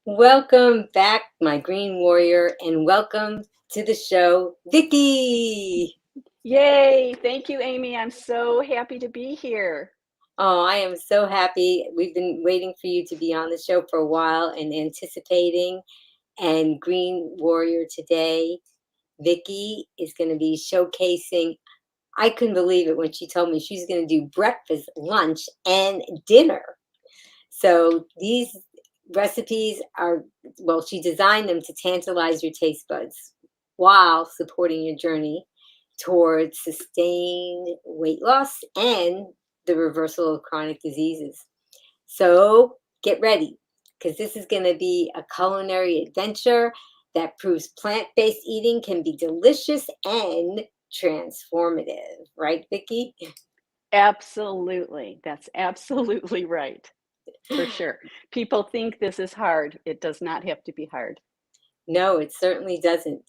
Welcome back, my green warrior, and welcome to the show, Vicki. Yay! Thank you, Amy. I'm so happy to be here. Oh, I am so happy. We've been waiting for you to be on the show for a while and anticipating. And Green Warrior today, Vicki is going to be showcasing. I couldn't believe it when she told me she's going to do breakfast, lunch, and dinner. So these recipes are, well, she designed them to tantalize your taste buds while supporting your journey towards sustained weight loss and the reversal of chronic diseases. So get ready, because this is going to be a culinary adventure that proves plant-based eating can be delicious and transformative. Right, Vicki? Absolutely. That's absolutely right. For sure. People think this is hard. It does not have to be hard. No, it certainly doesn't.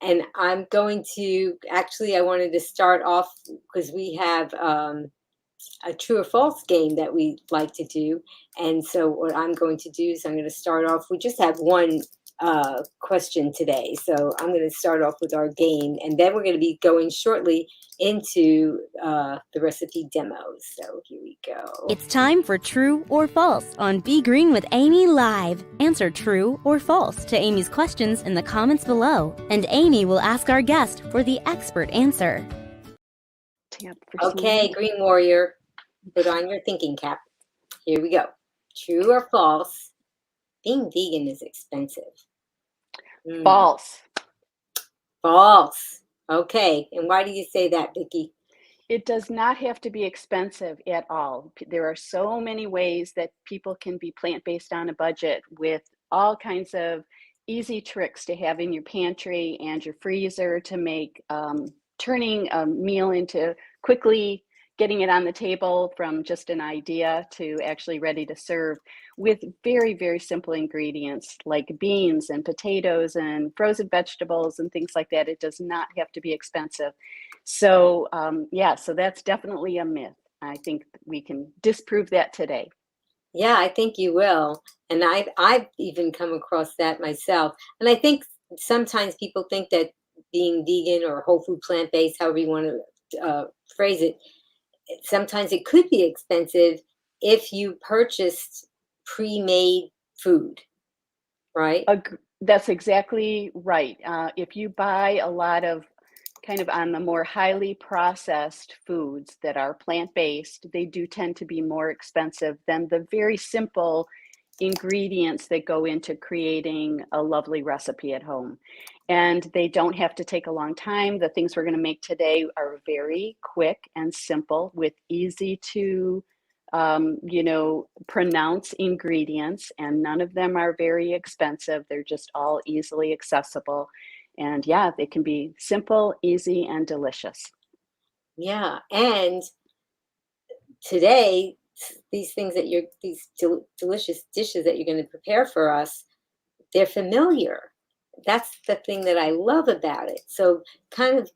And I'm going to actually, I wanted to start off because we have a true or false game that we like to do. And so, what I'm going to do is I'm going to start off. We just have one question today. So, I'm going to start off with our game. And then we're going to be going shortly into the recipe demos. So, here we go. It's time for True or False on Be Green with Amy Live. Answer true or false to Amy's questions in the comments below, and Amy will ask our guest for the expert answer. Okay, Green Warrior, put on your thinking cap. Here we go. True or false? Being vegan is expensive. False. False. Okay. And why do you say that, Vicki? It does not have to be expensive at all. There are so many ways that people can be plant-based on a budget with all kinds of easy tricks to have in your pantry and your freezer to make turning a meal into quickly getting it on the table from just an idea to actually ready to serve with very, very simple ingredients like beans and potatoes and frozen vegetables and things like that. It does not have to be expensive. So yeah, so that's definitely a myth. I think we can disprove that today. Yeah, I think you will. And I've even come across that myself. And I think sometimes people think that being vegan or whole food plant-based, however you want to phrase it, sometimes it could be expensive if you purchased pre-made food, right? That's exactly right. If you buy a lot of kind of on the more highly processed foods that are plant-based, they do tend to be more expensive than the very simple ingredients that go into creating a lovely recipe at home. And they don't have to take a long time. The things we're going to make today are very quick and simple with easy to pronounce ingredients, and none of them are very expensive. They're just all easily accessible. And yeah, they can be simple, easy, and delicious. Yeah. And today, these things that these delicious dishes that you're going to prepare for us, they're familiar. That's the thing that I love about it. So kind of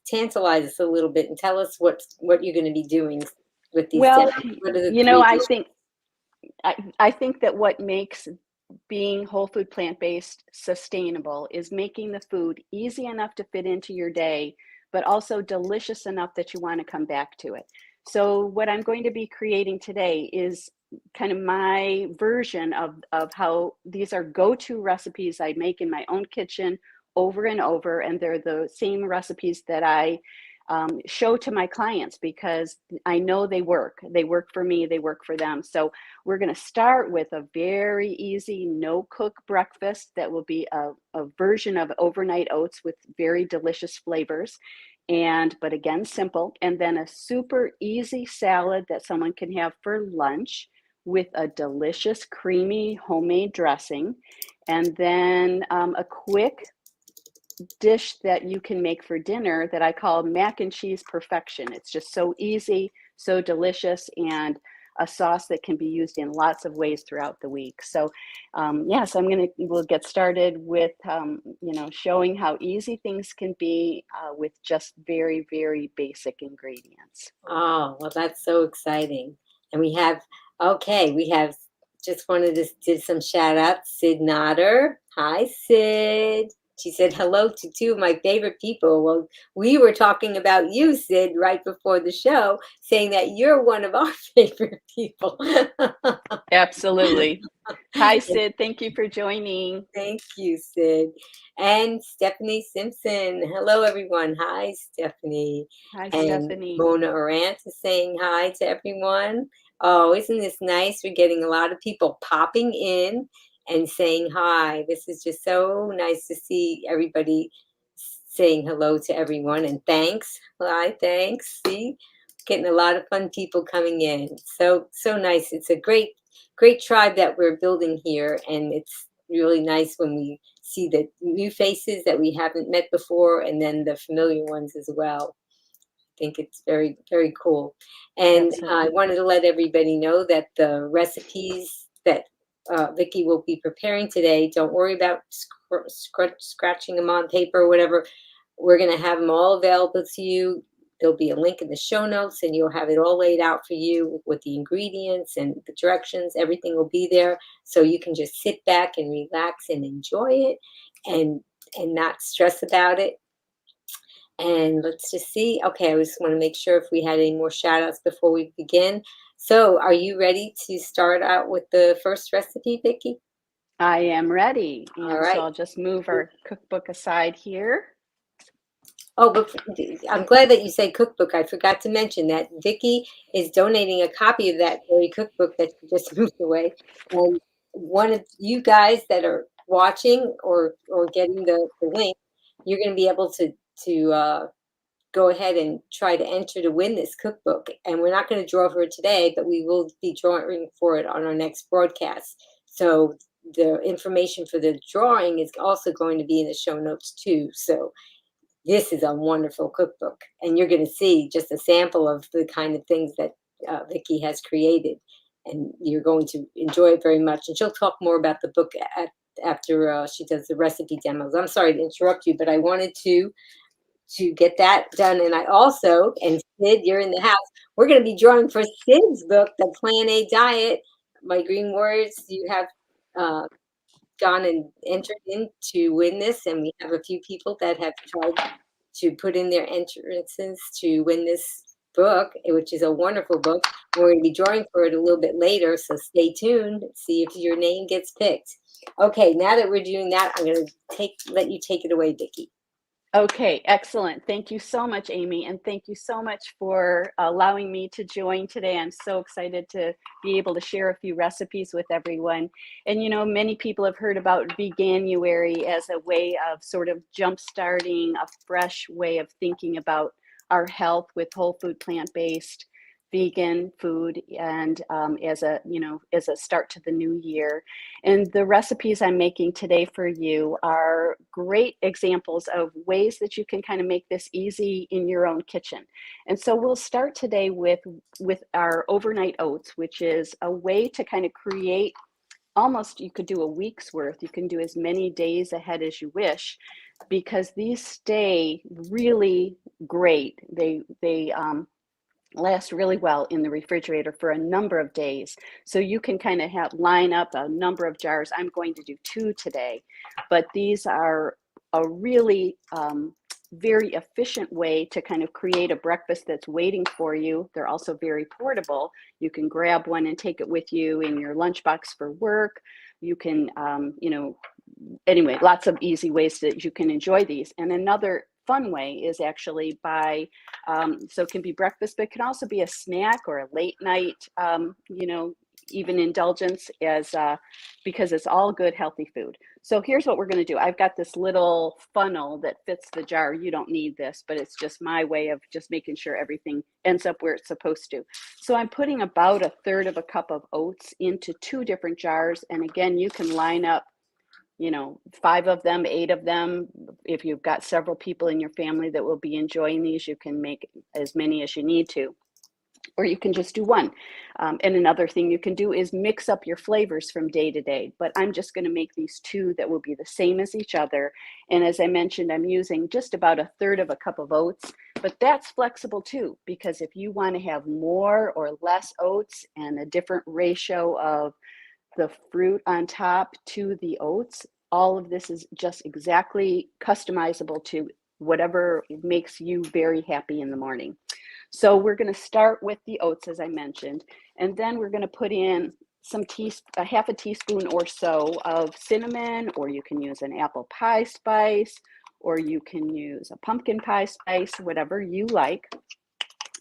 tantalize us a little bit and tell us what you're going to be doing with these Well, demos. What are the you know, three I dishes? think I think that what makes being whole food plant-based sustainable is making the food easy enough to fit into your day, but also delicious enough that you want to come back to it. So what I'm going to be creating today is kind of my version of how these are go-to recipes I make in my own kitchen over and over, and they're the same recipes that I show to my clients because I know they work. They work for me, they work for them. So we're going to start with a very easy no-cook breakfast that will be a version of overnight oats with very delicious flavors. But again, simple. And then a super easy salad that someone can have for lunch with a delicious, creamy homemade dressing. And then a quick dish that you can make for dinner that I call mac and cheese perfection. It's just so easy, so delicious, and a sauce that can be used in lots of ways throughout the week. So yeah, so we'll get started with, showing how easy things can be with just very, very basic ingredients. Oh, well, that's so exciting. And we have just wanted to do some shout outs. Sid Nodder. Hi, Sid. She said hello to two of my favorite people. Well, we were talking about you, Sid, right before the show, saying that you're one of our favorite people. Absolutely. Hi, Sid. Thank you for joining. Thank you, Sid. And Stephanie Simpson. Hello, everyone. Hi, Stephanie. Hi, And Stephanie. Mona Arant is saying hi to everyone. Oh, isn't this nice? We're getting a lot of people popping in and saying hi. This is just so nice to see everybody saying hello to everyone. And thanks. Hi, thanks. See, getting a lot of fun people coming in. So nice. It's a great tribe that we're building here, and it's really nice when we see the new faces that we haven't met before, and then the familiar ones as well. I think it's very cool. And I Absolutely. wanted to let everybody know that the recipes that Vicki will be preparing today, don't worry about scratching them on paper or whatever. We're going to have them all available to you. There'll be a link in the show notes, and you'll have it all laid out for you with the ingredients and the directions. Everything will be there, so you can just sit back and relax and enjoy it, and not stress about it. And let's just see. Okay, I just want to make sure if we had any more shout outs before we begin. So, are you ready to start out with the first recipe, Vicki? I am ready. All And so right. I'll just move our cookbook aside here. Oh, but I'm glad that you say cookbook. I forgot to mention that Vicki is donating a copy of that very cookbook that she just moved away. And one of you guys that are watching or getting the link, you're going to be able to go ahead and try to enter to win this cookbook. And we're not going to draw for it today, but we will be drawing for it on our next broadcast. So the information for the drawing is also going to be in the show notes too. So this is a wonderful cookbook, and you're going to see just a sample of the kind of things that Vicki has created, and you're going to enjoy it very much. And she'll talk more about the book after she does the recipe demos. I'm sorry to interrupt you, but I wanted to get that done. And I also, and Sid, you're in the house. We're going to be drawing for Sid's book, The Plan A Diet. My Green Warriors, you have gone and entered in to win this, and we have a few people that have tried to put in their entrances to win this book, which is a wonderful book. We're going to be drawing for it a little bit later, so stay tuned. See if your name gets picked. Okay, now that we're doing that, I'm going to let you take it away, Vicki. Okay, excellent. Thank you so much, Amy, and thank you so much for allowing me to join today. I'm so excited to be able to share a few recipes with everyone. And you know, many people have heard about Veganuary as a way of sort of jump-starting a fresh way of thinking about our health with whole food, plant-based, vegan food, and as a start to the new year. And the recipes I'm making today for you are great examples of ways that you can kind of make this easy in your own kitchen. And so we'll start today with our overnight oats, which is a way to kind of create almost, you could do a week's worth. You can do as many days ahead as you wish, because these stay really great. They last really well in the refrigerator for a number of days. So you can kind of line up a number of jars. I'm going to do 2 today, but these are a really very efficient way to kind of create a breakfast that's waiting for you. They're also very portable. You can grab one and take it with you in your lunchbox for work. You can, anyway, lots of easy ways that you can enjoy these. And another fun way is actually so it can be breakfast, but it can also be a snack or a late night, even indulgence because it's all good, healthy food. So here's what we're going to do. I've got this little funnel that fits the jar. You don't need this, but it's just my way of just making sure everything ends up where it's supposed to. So I'm putting about 1/3 of a cup of oats into 2 different jars. And again, you can line up 5 of them, 8 of them. If you've got several people in your family that will be enjoying these, you can make as many as you need to, or you can just do 1. And another thing you can do is mix up your flavors from day to day, but I'm just going to make these 2 that will be the same as each other. And as I mentioned, I'm using just about 1/3 of a cup of oats, but that's flexible too, because if you want to have more or less oats and a different ratio of the fruit on top to the oats. All of this is just exactly customizable to whatever makes you very happy in the morning. So we're going to start with the oats, as I mentioned, and then we're going to put in a half a teaspoon or so of cinnamon, or you can use an apple pie spice, or you can use a pumpkin pie spice, whatever you like.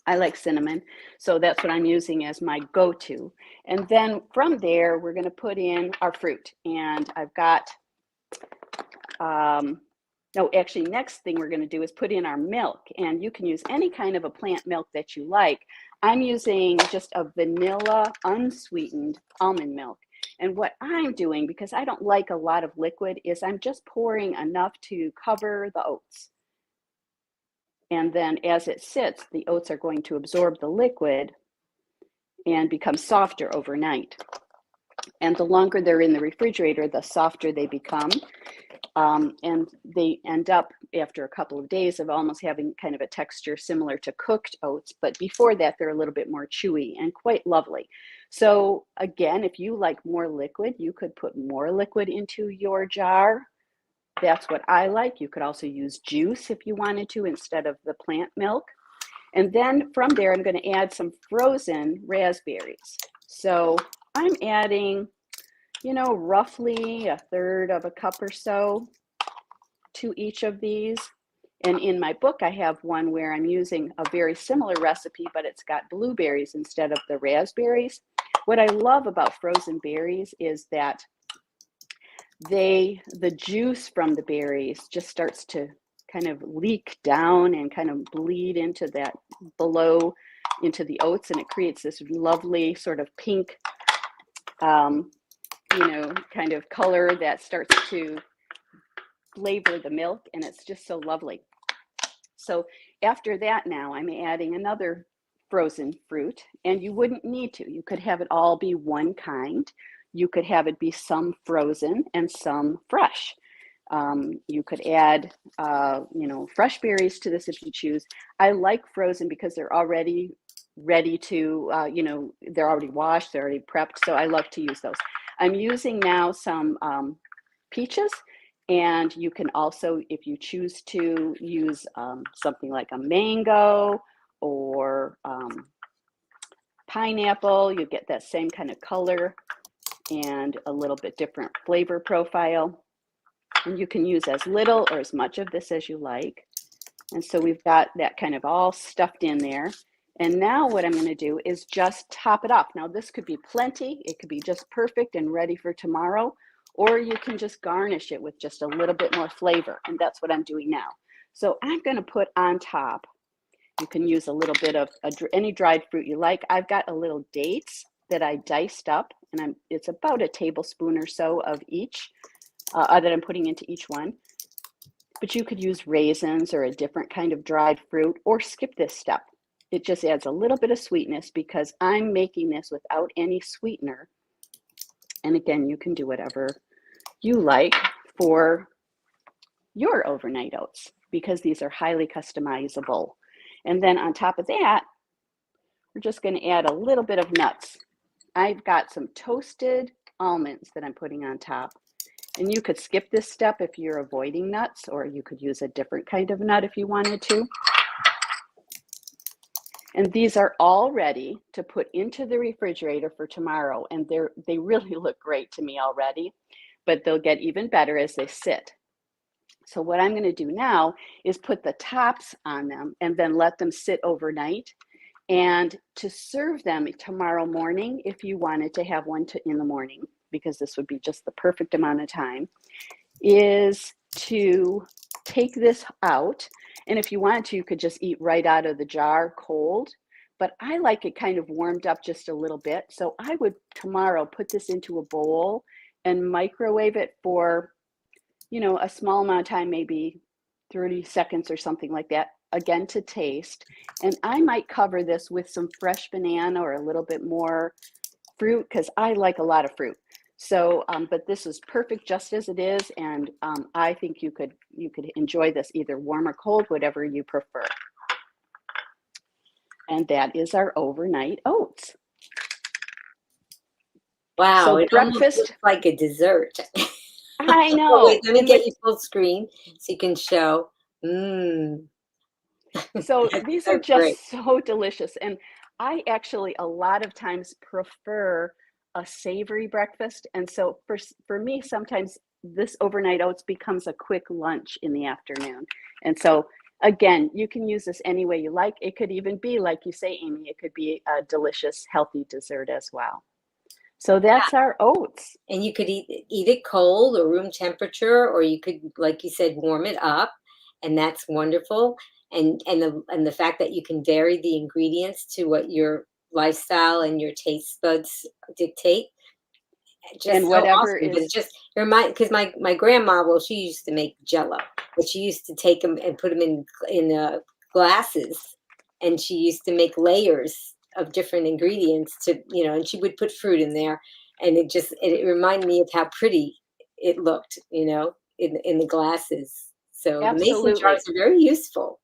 I like cinnamon, so that's what I'm using as my go-to. And then from there, we're going to put in our fruit. And I've got, next thing we're going to do is put in our milk. And you can use any kind of a plant milk that you like. I'm using just a vanilla unsweetened almond milk. And what I'm doing, because I don't like a lot of liquid, is I'm just pouring enough to cover the oats. And then as it sits, the oats are going to absorb the liquid and become softer overnight. And the longer they're in the refrigerator, the softer they become. And they end up, after a couple of days, of almost having kind of a texture similar to cooked oats. But before that, they're a little bit more chewy and quite lovely. So again, if you like more liquid, you could put more liquid into your jar. That's what I like. You could also use juice if you wanted to instead of the plant milk. And then from there, I'm going to add some frozen raspberries. So I'm adding, roughly a third of a cup or so to each of these. And in my book, I have one where I'm using a very similar recipe, but it's got blueberries instead of the raspberries. What I love about frozen berries is that the juice from the berries just starts to kind of leak down and kind of bleed into that below into the oats, and it creates this lovely sort of pink kind of color that starts to flavor the milk, and it's just so lovely. So after that, now I'm adding another frozen fruit, and you wouldn't need to. You could have it all be one kind. You could have it be some frozen and some fresh. You could add, fresh berries to this if you choose. I like frozen because they're already ready to, they're already washed, they're already prepped. So I love to use those. I'm using now some peaches, and you can also, if you choose to, use something like a mango or pineapple. You get that same kind of color and a little bit different flavor profile. And you can use as little or as much of this as you like. And so we've got that kind of all stuffed in there. And now what I'm going to do is just top it off. Now this could be plenty. It could be just perfect and ready for tomorrow. Or you can just garnish it with just a little bit more flavor. And that's what I'm doing now. So I'm going to put on top, you can use a little bit of any dried fruit you like. I've got a little dates that I diced up, and it's about a tablespoon or so of each that I'm putting into each one. But you could use raisins or a different kind of dried fruit, or skip this step. It just adds a little bit of sweetness because I'm making this without any sweetener. And again, you can do whatever you like for your overnight oats because these are highly customizable. And then on top of that, we're just going to add a little bit of nuts. I've got some toasted almonds that I'm putting on top. And you could skip this step if you're avoiding nuts, or you could use a different kind of nut if you wanted to. And these are all ready to put into the refrigerator for tomorrow. And they really look great to me already, but they'll get even better as they sit. So what I'm going to do now is put the tops on them and then let them sit overnight. And to serve them tomorrow morning, if you wanted to have one in the morning, because this would be just the perfect amount of time, is to take this out. And if you wanted to, you could just eat right out of the jar cold. But I like it kind of warmed up just a little bit. So I would tomorrow put this into a bowl and microwave it for, a small amount of time, maybe 30 seconds or something like that, again to taste. And I might cover this with some fresh banana or a little bit more fruit because I like a lot of fruit. So, but this is perfect just as it is. And I think you could enjoy this either warm or cold, whatever you prefer. And that is our overnight oats. Wow, So it almost breakfast, looks like a dessert. I Oh, wait, know. let me And get with you full screen so you can show. Mmm, So that's these are so great. just so delicious. And I actually a lot of times prefer a savory breakfast. And so for me, sometimes this overnight oats becomes a quick lunch in the afternoon. And so again, you can use this any way you like. It could even be, like you say, Amy, it could be a delicious, healthy dessert as well. So that's our oats. And you could eat it cold or room temperature, or you could, like you said, warm it up, and that's wonderful. And the fact that you can vary the ingredients to what your lifestyle and your taste buds dictate, just And so whatever awesome. But it is, just remind because my grandma, well, she used to make Jello, but she used to take them and put them in glasses, and she used to make layers of different ingredients to and she would put fruit in there, and it reminded me of how pretty it looked, in the glasses. So the mason jars absolutely. are very useful.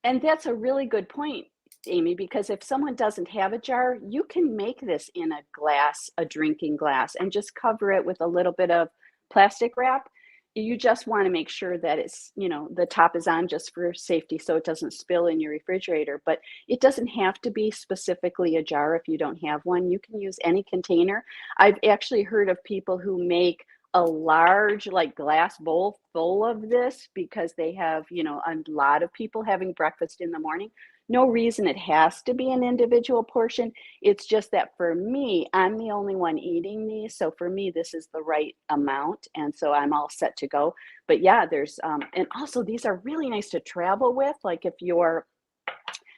And that's a really good point, Amy, because if someone doesn't have a jar, you can make this in a glass, a drinking glass, and just cover it with a little bit of plastic wrap. You just want to make sure that the top is on just for safety so it doesn't spill in your refrigerator. But it doesn't have to be specifically a jar if you don't have one. You can use any container. I've actually heard of people who make a large like glass bowl full of this because they have a lot of people having breakfast in the morning. No reason it has to be an individual portion. It's just that for me, I'm the only one eating these, so for me this is the right amount, and so I'm all set to go. But yeah, there's and also these are really nice to travel with, like if you're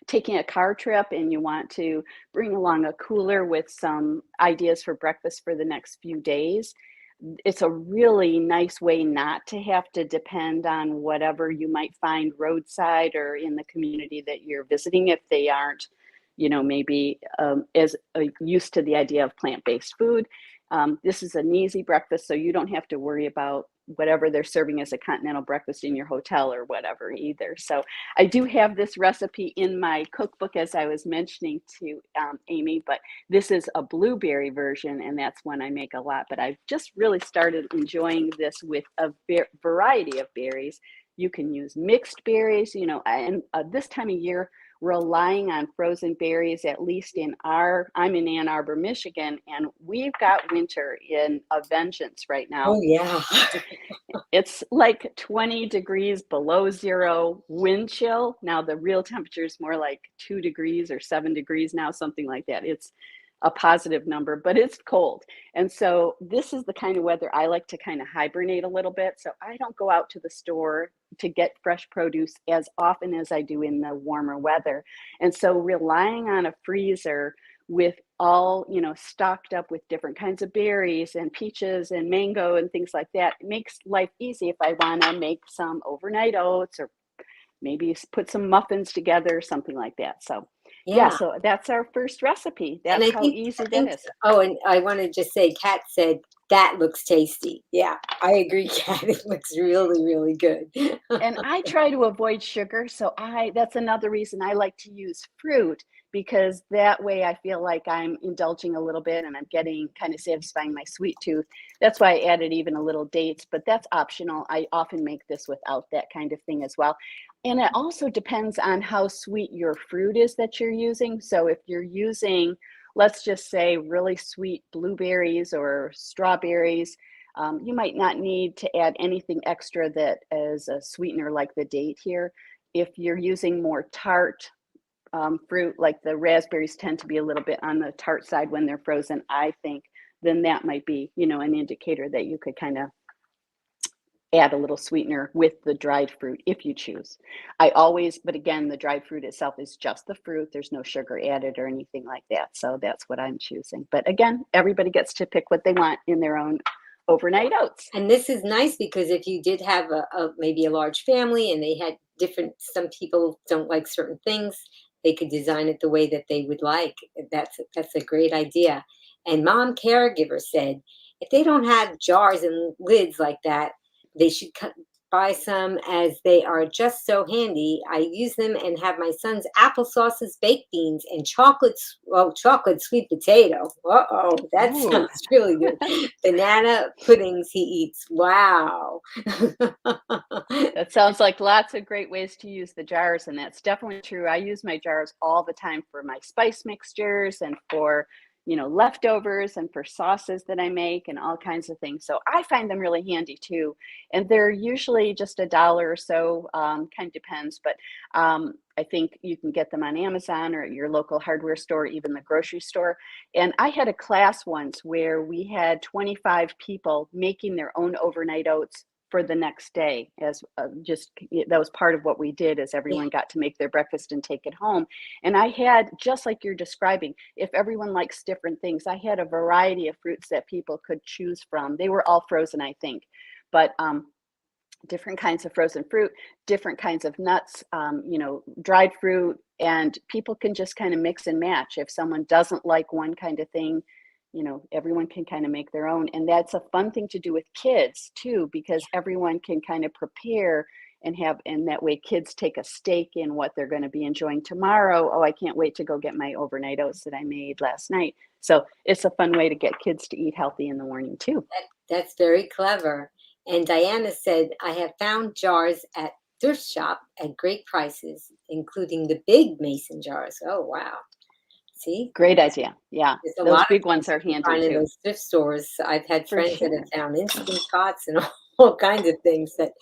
taking a car trip and you want to bring along a cooler with some ideas for breakfast for the next few days. It's a really nice way not to have to depend on whatever you might find roadside or in the community that you're visiting if they aren't, maybe as used to the idea of plant-based food. This is an easy breakfast, so you don't have to worry about whatever they're serving as a continental breakfast in your hotel or whatever either. So I do have this recipe in my cookbook, as I was mentioning to Amy, but this is a blueberry version, and that's one I make a lot. But I've just really started enjoying this with a variety of berries. You can use mixed berries, and this time of year, relying on frozen berries, at least I'm in Ann Arbor, Michigan, and we've got winter in a vengeance right now. Oh yeah. It's like 20 degrees below zero, wind chill. Now the real temperature is more like 2 degrees or 7 degrees now, something like that. It's a positive number, but it's cold. And so this is the kind of weather I like to kind of hibernate a little bit. So I don't go out to the store to get fresh produce as often as I do in the warmer weather. And so relying on a freezer with all stocked up with different kinds of berries and peaches and mango and things like that, it makes life easy if I want to make some overnight oats or maybe put some muffins together, something like that. So yeah, Yeah. so that's our first recipe. And That's I how think I easy that think is. oh, and I wanna just say, Kat said, "That looks tasty." Yeah, I agree, Kat, it looks really, really good. And I try to avoid sugar, so that's another reason I like to use fruit, because that way I feel like I'm indulging a little bit and I'm getting kind of satisfying my sweet tooth. That's why I added even a little dates, but that's optional. I often make this without that kind of thing as well. And it also depends on how sweet your fruit is that you're using. So if you're using, let's just say, really sweet blueberries or strawberries, you might not need to add anything extra that is a sweetener like the date here. If you're using more tart fruit, like the raspberries tend to be a little bit on the tart side when they're frozen, I think, then that might be, an indicator that you could kind of add a little sweetener with the dried fruit if you choose. But again, the dried fruit itself is just the fruit. There's no sugar added or anything like that. So that's what I'm choosing. But again, everybody gets to pick what they want in their own overnight oats. And this is nice because if you did have maybe a large family and they had some people don't like certain things, they could design it the way that they would like. That's a great idea. And mom caregiver said, if they don't have jars and lids like that, they should buy some as they are just so handy. I use them and have my son's applesauces, baked beans, and chocolate sweet potato. Uh-oh, that Ooh. sounds really good. Banana puddings he eats. Wow. That sounds like lots of great ways to use the jars, and that's definitely true. I use my jars all the time for my spice mixtures and for, leftovers and for sauces that I make and all kinds of things. So I find them really handy too. And they're usually just $1 or so, kind of depends, but I think you can get them on Amazon or at your local hardware store, even the grocery store. And I had a class once where we had 25 people making their own overnight oats for the next day, as that was part of what we did, as everyone got to make their breakfast and take it home. And I had, just like you're describing, if everyone likes different things, I had a variety of fruits that people could choose from. They were all frozen, I think, but different kinds of frozen fruit, different kinds of nuts, dried fruit, and people can just kind of mix and match. If someone doesn't like one kind of thing, everyone can kind of make their own. And that's a fun thing to do with kids too, because everyone can kind of prepare and that way kids take a stake in what they're going to be enjoying tomorrow. Oh, I can't wait to go get my overnight oats that I made last night. So it's a fun way to get kids to eat healthy in the morning too. That's very clever. And Diana said, I have found jars at thrift shop at great prices, including the big mason jars. Oh, wow. See? Great idea. Yeah. There's a Those lot big of ones are handy find in too. those thrift stores. I've had For friends that sure. have found instant pots and all kinds of things that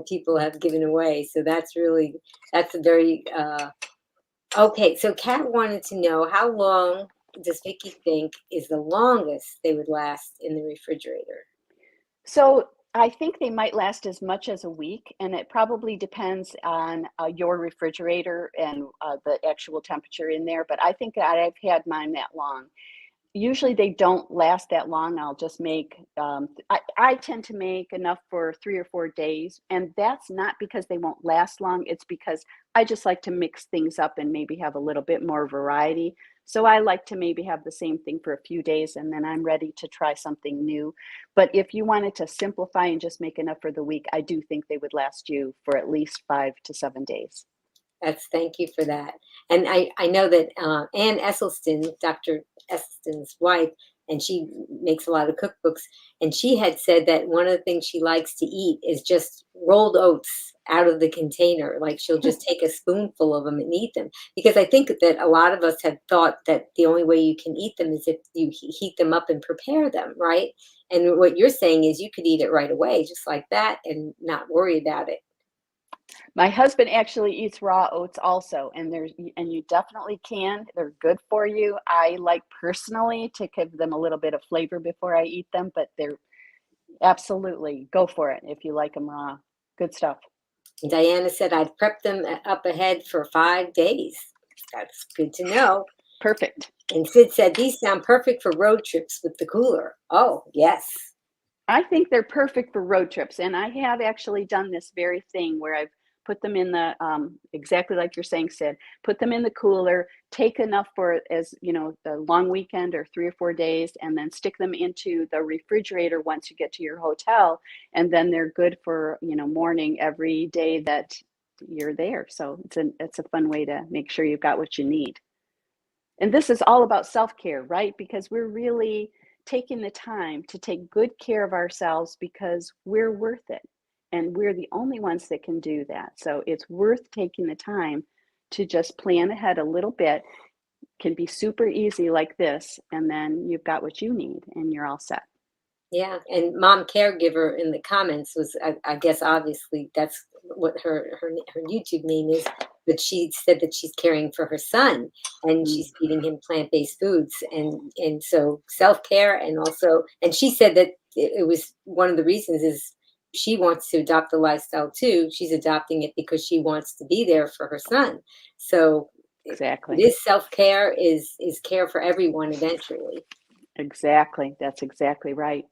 people have given away. So that's a very okay. So Kat wanted to know, how long does Vicki think is the longest they would last in the refrigerator? So I think they might last as much as a week, and it probably depends on your refrigerator and the actual temperature in there. But I think that I've had mine that long. Usually they don't last that long. I'll just make, I tend to make enough for 3 or 4 days. And that's not because they won't last long. It's because I just like to mix things up and maybe have a little bit more variety. So I like to maybe have the same thing for a few days and then I'm ready to try something new. But if you wanted to simplify and just make enough for the week, I do think they would last you for at least 5 to 7 days. Thank you for that. And I know that Ann Esselstyn, Dr. Esselstyn's wife, and she makes a lot of cookbooks, and she had said that one of the things she likes to eat is just rolled oats out of the container. Like she'll just take a spoonful of them and eat them. Because I think that a lot of us have thought that the only way you can eat them is if you heat them up and prepare them, right? And what you're saying is you could eat it right away, just like that, and not worry about it. My husband actually eats raw oats also, and you definitely can. They're good for you. I like personally to give them a little bit of flavor before I eat them, but they're absolutely, go for it if you like them raw. Good stuff. Diana said I'd prep them up ahead for 5 days. That's good to know. Perfect. And Sid said these sound perfect for road trips with the cooler. Oh, yes. I think they're perfect for road trips, and I have actually done this very thing where I've put them in the exactly like you're saying, Sid. Put them in the cooler, take enough for as the long weekend or 3 or 4 days, and then stick them into the refrigerator once you get to your hotel, and then they're good for morning every day that you're there. So it's a fun way to make sure you've got what you need. And this is all about self-care, right? Because we're really taking the time to take good care of ourselves because we're worth it. And we're the only ones that can do that. So it's worth taking the time to just plan ahead a little bit. Can be super easy like this. And then you've got what you need and you're all set. Yeah. And mom caregiver in the comments was, I guess, obviously that's what her YouTube name is. But she said that she's caring for her son and she's feeding him plant-based foods. And so self-care and she said that it was one of the reasons is she wants to adopt the lifestyle too. She's adopting it because she wants to be there for her son. So exactly, this self-care is care for everyone eventually. Exactly. That's exactly right.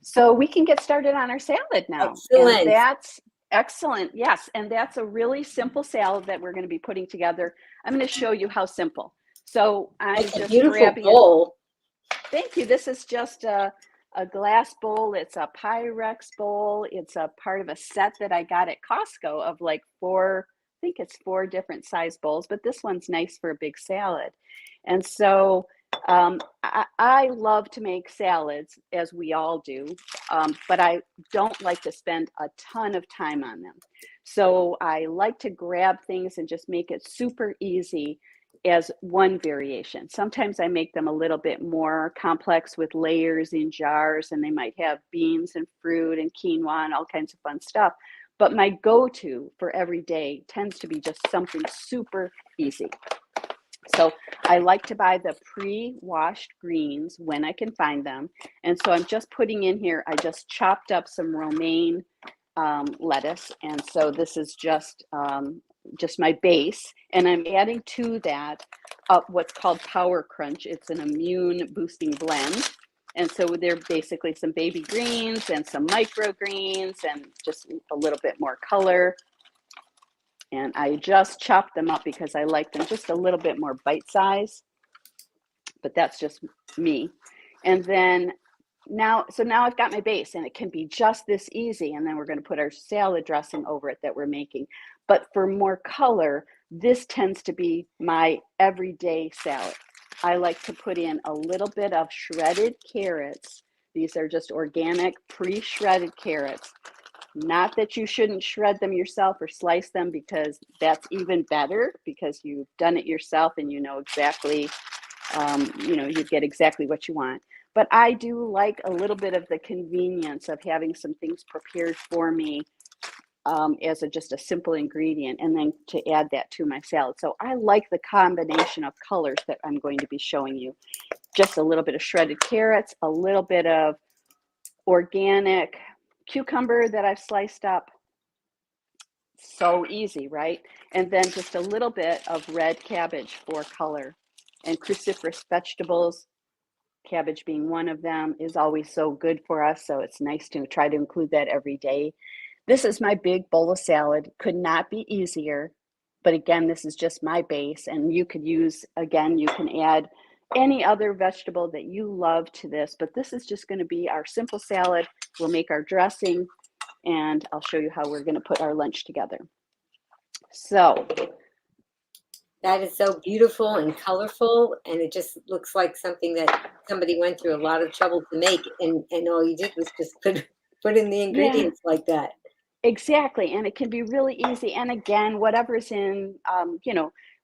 So we can get started on our salad now. Excellent. And that's excellent. Yes. And that's a really simple salad that we're going to be putting together. I'm going to show you how simple. So I'm It's a just beautiful grabbing bowl. Thank you. This is just a a glass bowl. It's a Pyrex bowl. It's a part of a set that I got at Costco of like 4, I think it's 4 different size bowls, but this one's nice for a big salad. And so I love to make salads, as we all do, but I don't like to spend a ton of time on them. So I like to grab things and just make it super easy as one variation. Sometimes I make them a little bit more complex with layers in jars, and they might have beans and fruit and quinoa and all kinds of fun stuff. But my go-to for every day tends to be just something super easy. So I like to buy the pre-washed greens when I can find them. And so I'm just putting in here, I just chopped up some romaine lettuce. And so this is just my base. And I'm adding to that what's called Power Crunch. It's an immune boosting blend. And so they're basically some baby greens and some microgreens and just a little bit more color. And I just chopped them up because I like them just a little bit more bite size, but that's just me. And then now I've got my base, and it can be just this easy. And then we're going to put our salad dressing over it that we're making. But for more color, this tends to be my everyday salad. I like to put in a little bit of shredded carrots. These are just organic, pre-shredded carrots. Not that you shouldn't shred them yourself or slice them, because that's even better, because you've done it yourself and you know exactly, you get exactly what you want. But I do like a little bit of the convenience of having some things prepared for me as just a simple ingredient, and then to add that to my salad. So I like the combination of colors that I'm going to be showing you. Just a little bit of shredded carrots, a little bit of organic cucumber that I've sliced up. So easy, right? And then just a little bit of red cabbage for color. And cruciferous vegetables, cabbage being one of them, is always so good for us. So it's nice to try to include that every day. This is my big bowl of salad. Could not be easier. But again, this is just my base. And you could use, again, you can add any other vegetable that you love to this, but this is just going to be our simple salad. We'll make our dressing, and I'll show you how we're going to put our lunch together. So that is so beautiful and colorful, and it just looks like something that somebody went through a lot of trouble to make, and all you did was just put in the ingredients like that. Exactly, and it can be really easy. And again, whatever's in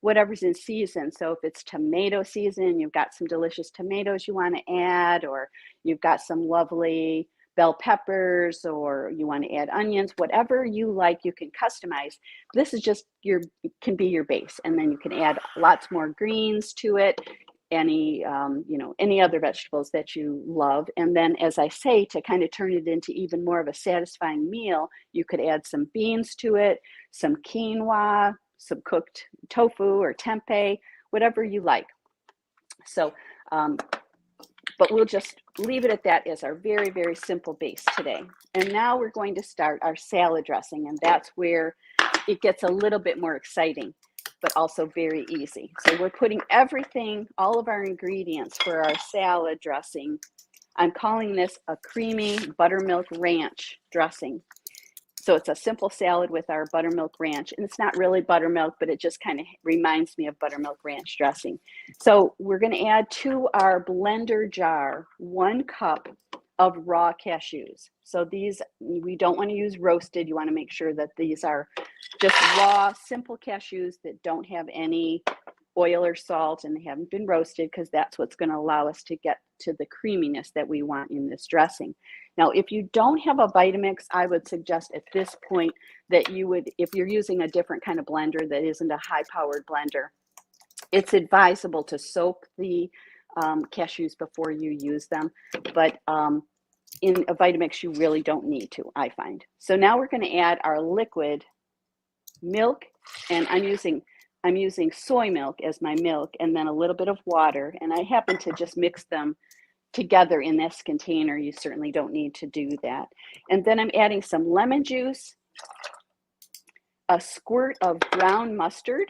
whatever's in season. So if it's tomato season, you've got some delicious tomatoes you want to add, or you've got some lovely bell peppers, or you want to add onions, whatever you like, you can customize. This is just can be your base, and then you can add lots more greens to it, any other vegetables that you love. And then, as I say, to kind of turn it into even more of a satisfying meal, you could add some beans to it, some quinoa, some cooked tofu or tempeh, whatever you like. So, but we'll just leave it at that as our very, very simple base today. And now we're going to start our salad dressing, and that's where it gets a little bit more exciting, but also very easy. So we're putting everything, all of our ingredients for our salad dressing. I'm calling this a creamy buttermilk ranch dressing. So it's a simple salad with our buttermilk ranch, and it's not really buttermilk, but it just kind of reminds me of buttermilk ranch dressing. So we're going to add to our blender jar 1 cup of raw cashews. So these, we don't want to use roasted. You want to make sure that these are just raw, simple cashews that don't have any oil or salt, and they haven't been roasted, because that's what's going to allow us to get to the creaminess that we want in this dressing. Now, if you don't have a Vitamix, I would suggest at this point that you would, if you're using a different kind of blender that isn't a high-powered blender, it's advisable to soak the cashews before you use them. But in a Vitamix, you really don't need to, I find. So now we're going to add our liquid milk, and I'm using soy milk as my milk, and then a little bit of water, and I happen to just mix them together in this container. You certainly don't need to do that. And then I'm adding some lemon juice, a squirt of brown mustard,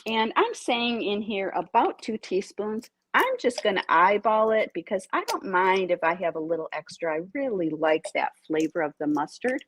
and I'm saying in here about 2 teaspoons, I'm just going to eyeball it because I don't mind if I have a little extra. I really like that flavor of the mustard.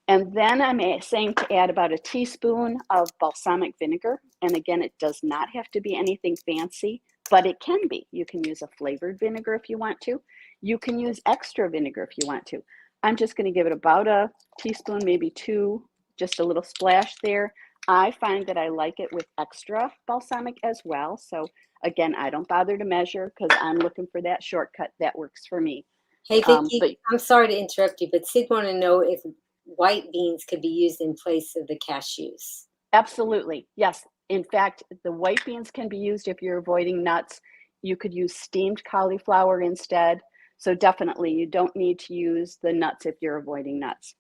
And then I'm saying to add about a teaspoon of balsamic vinegar. And again, it does not have to be anything fancy, but it can be. You can use a flavored vinegar if you want to. You can use extra vinegar if you want to. I'm just going to give it about a teaspoon, maybe 2, just a little splash there. I find that I like it with extra balsamic as well. So again, I don't bother to measure because I'm looking for that shortcut that works for me. Hey, Vicki, But I'm sorry to interrupt you, but Sid wanted to know if white beans could be used in place of the cashews. absolutely, yes. In fact, the white beans can be used if you're avoiding nuts. You could use steamed cauliflower instead. So definitely, you don't need to use the nuts if you're avoiding nuts.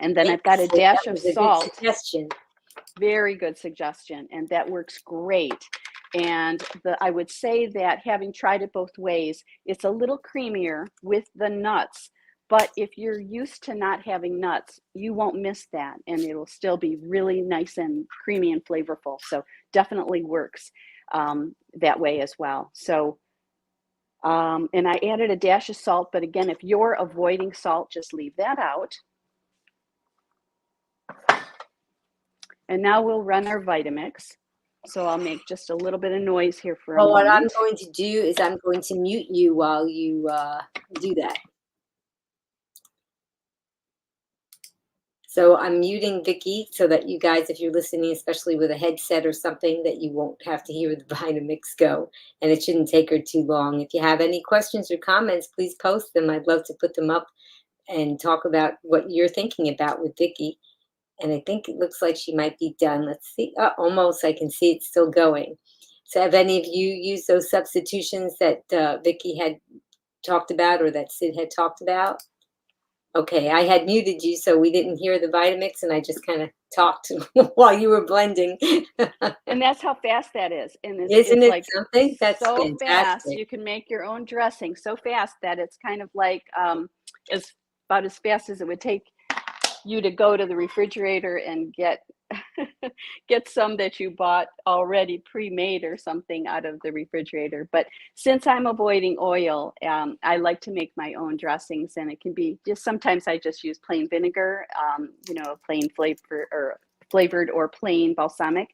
And then I've got a Thanks, Sid. dash That of was a salt. good suggestion. Very good suggestion, and that works great. And I would say that having tried it both ways, it's a little creamier with the nuts. But if you're used to not having nuts, you won't miss that, and it'll still be really nice and creamy and flavorful. So definitely works that way as well. So, and I added a dash of salt, but again, if you're avoiding salt, just leave that out. And now we'll run our Vitamix. So I'll make just a little bit of noise here for a Well, what I'm moment. going to do is I'm going to mute you while you do that. So I'm muting Vicki so that you guys, if you're listening, especially with a headset or something, that you won't have to hear the Vitamix go. And it shouldn't take her too long. If you have any questions or comments, please post them. I'd love to put them up and talk about what you're thinking about with Vicki. And I think it looks like she might be done. Let's see. Oh, almost. I can see it's still going. So have any of you used those substitutions that Vicki had talked about or that Sid had talked about? Okay, I had muted you so we didn't hear the Vitamix, and I just kind of talked while you were blending. And that's how fast that is. And Isn't it's it like something? That's so fast. fantastic. You can make your own dressing so fast that it's kind of like as about as fast as it would take you to go to the refrigerator and get get some that you bought already pre-made or something out of the refrigerator. But since I'm avoiding oil, I like to make my own dressings, and it can be just sometimes I just use plain vinegar, plain flavored or plain balsamic,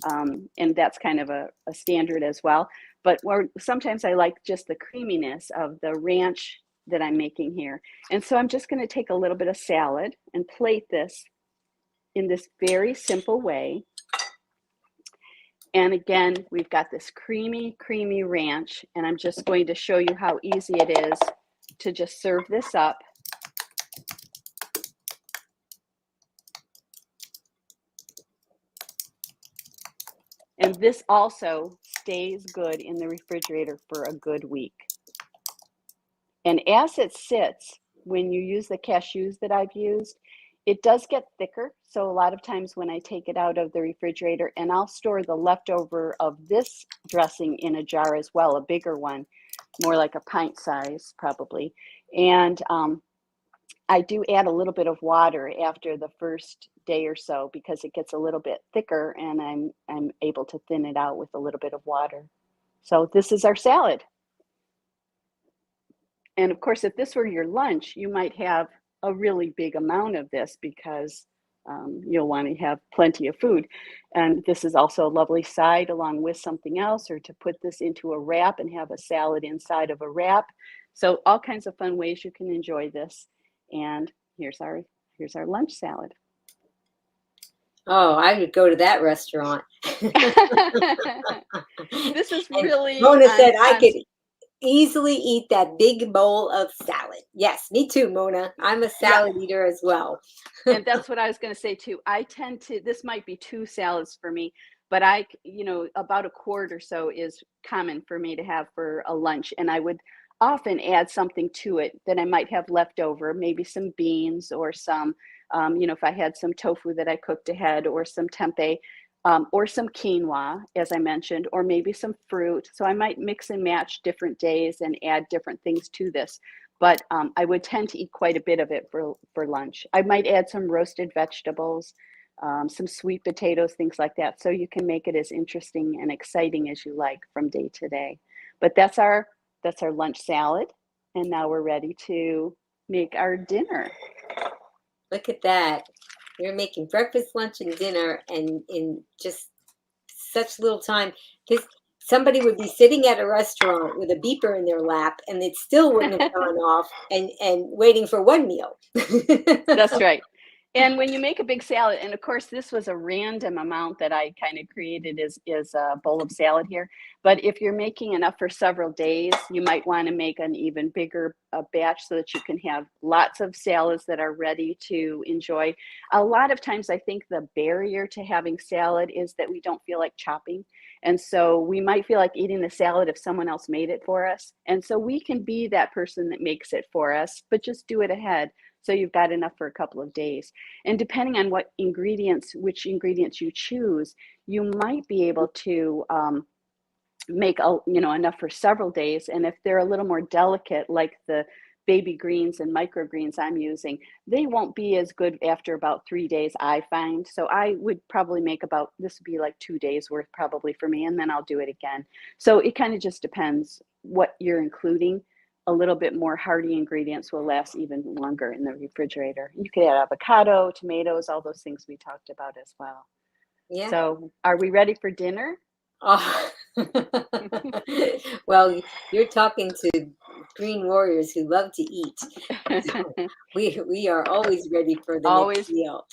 and that's kind of a standard as well. But sometimes I like just the creaminess of the ranch that I'm making here. And so I'm just going to take a little bit of salad and plate this in this very simple way. And again, we've got this creamy, creamy ranch, and I'm just going to show you how easy it is to just serve this up. And this also stays good in the refrigerator for a good week. And as it sits, when you use the cashews that I've used, it does get thicker. So a lot of times when I take it out of the refrigerator, and I'll store the leftover of this dressing in a jar as well, a bigger one, more like a pint size probably. And I do add a little bit of water after the first day or so because it gets a little bit thicker, and I'm able to thin it out with a little bit of water. So this is our salad. And of course, if this were your lunch, you might have a really big amount of this because you'll want to have plenty of food. And this is also a lovely side along with something else, or to put this into a wrap and have a salad inside of a wrap. So all kinds of fun ways you can enjoy this. And here's our lunch salad. Oh, I would go to that restaurant. This is really Mona said I could easily eat that big bowl of salad. Yes, me too, Mona. I'm a salad eater as well. And that's what I was going to say too. I tend to, this might be 2 salads for me, but about a quart or so is common for me to have for a lunch. And I would often add something to it that I might have left over, maybe some beans or some, if I had some tofu that I cooked ahead, or some tempeh, or some quinoa, as I mentioned, or maybe some fruit. So I might mix and match different days and add different things to this. But I would tend to eat quite a bit of it for lunch. I might add some roasted vegetables, some sweet potatoes, things like that. So you can make it as interesting and exciting as you like from day to day. But that's our lunch salad. And now we're ready to make our dinner. Look at that. You're making breakfast, lunch, and dinner, and in just such little time. Somebody would be sitting at a restaurant with a beeper in their lap, and it still wouldn't have gone off, and waiting for one meal. That's right. And when you make a big salad, and of course this was a random amount that I kind of created is a bowl of salad here. But if you're making enough for several days, you might want to make an even bigger batch so that you can have lots of salads that are ready to enjoy. A lot of times I think the barrier to having salad is that we don't feel like chopping. And so we might feel like eating the salad if someone else made it for us. And so we can be that person that makes it for us, but just do it ahead. So you've got enough for a couple of days. And depending on which ingredients you choose, you might be able to make enough for several days. And if they're a little more delicate, like the baby greens and microgreens I'm using, they won't be as good after about 3 days, I find. So I would probably make this would be like 2 days worth probably for me, and then I'll do it again. So it kind of just depends what you're including. A little bit more hearty ingredients will last even longer in the refrigerator. You could add avocado, tomatoes, all those things we talked about as well. Yeah. So are we ready for dinner? Oh. Well, you're talking to green warriors who love to eat. We are always ready for the next meal.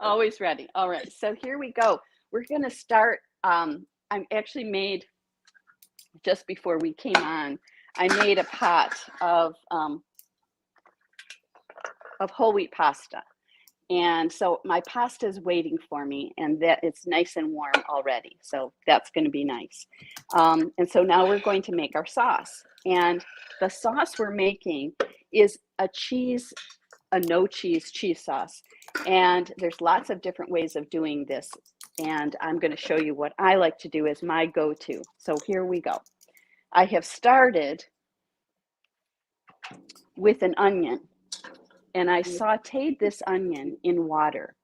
Always ready. All right, so here we go. We're going to start. I'm actually made, just before we came on, I made a pot of whole wheat pasta. And so my pasta is waiting for me, and that it's nice and warm already. So that's going to be nice. And so now we're going to make our sauce. And the sauce we're making is a no cheese sauce. And there's lots of different ways of doing this. And I'm going to show you what I like to do as my go-to. So here we go. I have started with an onion. And I sauteed this onion in water.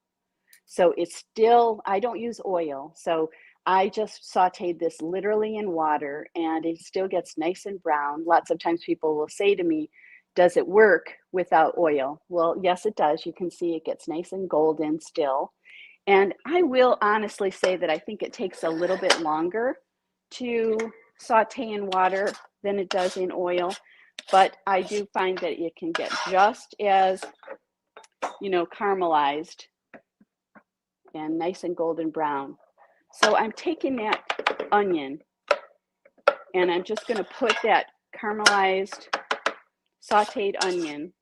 So it's still, I don't use oil. So I just sauteed this literally in water, and it still gets nice and brown. Lots of times people will say to me, does it work without oil? Well, yes, it does. You can see it gets nice and golden still. And I will honestly say that I think it takes a little bit longer to saute in water than it does in oil. But I do find that it can get just as, caramelized and nice and golden brown. So I'm taking that onion and I'm just going to put that caramelized, sauteed onion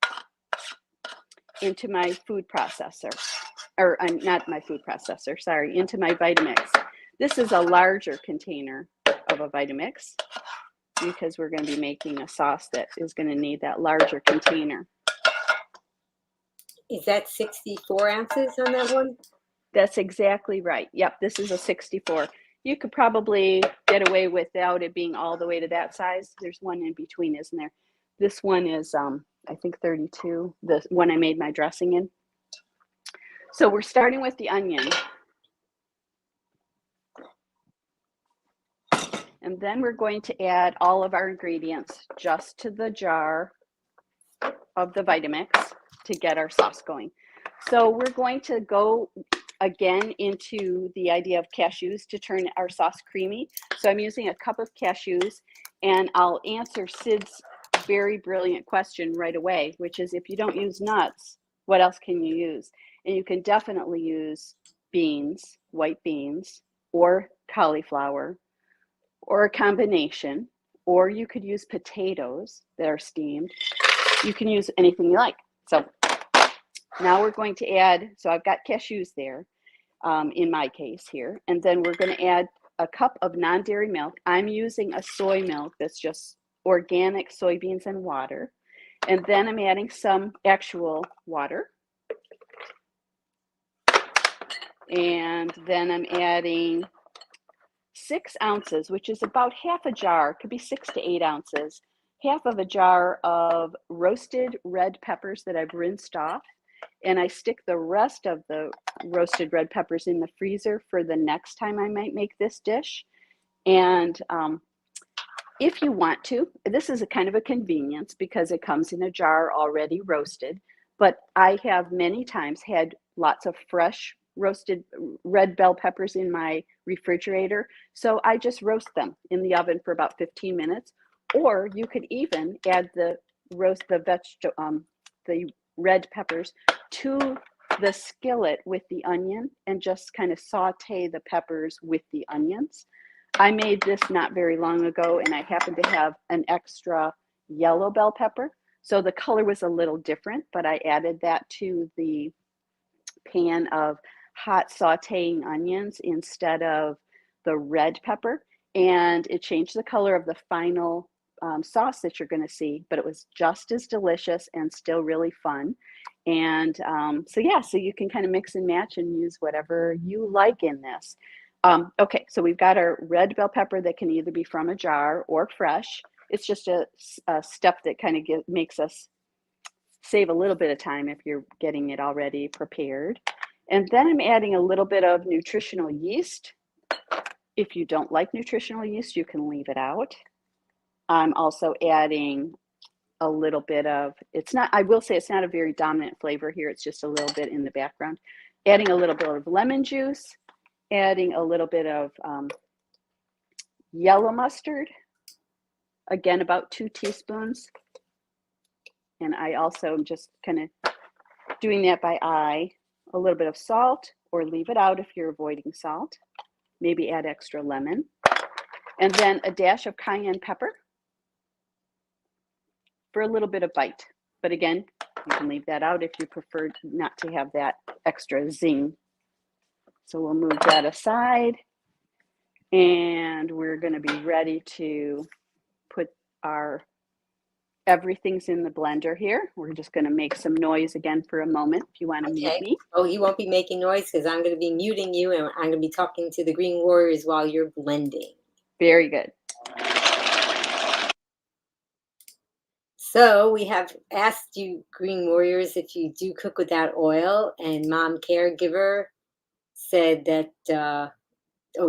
into my food processor. Or not my food processor, sorry, into my Vitamix. This is a larger container of a Vitamix, because we're going to be making a sauce that is going to need that larger container. Is that 64 ounces on that one? That's exactly right. Yep, this is a 64. You could probably get away without it being all the way to that size. There's one in between, isn't there? This one is, I think 32, the one I made my dressing in. So we're starting with the onion. And then we're going to add all of our ingredients just to the jar of the Vitamix to get our sauce going. So we're going to go again into the idea of cashews to turn our sauce creamy. So I'm using a cup of cashews, and I'll answer Sid's very brilliant question right away, which is, if you don't use nuts, what else can you use? And you can definitely use beans, white beans, or cauliflower, or a combination, or you could use potatoes that are steamed. You can use anything you like. So now we're going to add, so I've got cashews there in my case here, and then we're going to add a cup of non-dairy milk. I'm using a soy milk that's just organic soybeans and water. And then I'm adding some actual water. And then I'm adding 6 ounces, which is about half a jar, could be 6 to 8 ounces, half of a jar of roasted red peppers that I've rinsed off. and I stick the rest of the roasted red peppers in the freezer for the next time I might make this dish. And if you want to, this is a kind of a convenience because it comes in a jar already roasted, but I have many times had lots of fresh roasted red bell peppers in my refrigerator. So I just roast them in the oven for about 15 minutes, or you could even add the red peppers to the skillet with the onion and just kind of saute the peppers with the onions. I made this not very long ago, and I happen to have an extra yellow bell pepper. So the color was a little different, but I added that to the pan of hot sauteing onions instead of the red pepper. And it changed the color of the final sauce that you're going to see, but it was just as delicious and still really fun. And so you can kind of mix and match and use whatever you like in this. Okay, so we've got our red bell pepper that can either be from a jar or fresh. It's just a step that kind of makes us save a little bit of time if you're getting it already prepared. And then I'm adding a little bit of nutritional yeast. If you don't like nutritional yeast, you can leave it out. I'm also adding a little bit of, I will say it's not a very dominant flavor here. It's just a little bit in the background. Adding a little bit of lemon juice. Adding a little bit of yellow mustard, again about 2 teaspoons. And I also am just kind of doing that by eye. A little bit of salt, or leave it out if you're avoiding salt. Maybe add extra lemon. And then a dash of cayenne pepper for a little bit of bite. But again, you can leave that out if you prefer not to have that extra zing. So we'll move that aside, and we're going to be ready to put everything's in the blender here. We're just going to make some noise again for a moment if you want to mute me. Oh, you won't be making noise because I'm going to be muting you, and I'm going to be talking to the Green Warriors while you're blending. Very good. So we have asked you, Green Warriors, if you do cook without oil, and Mom Caregiver said that,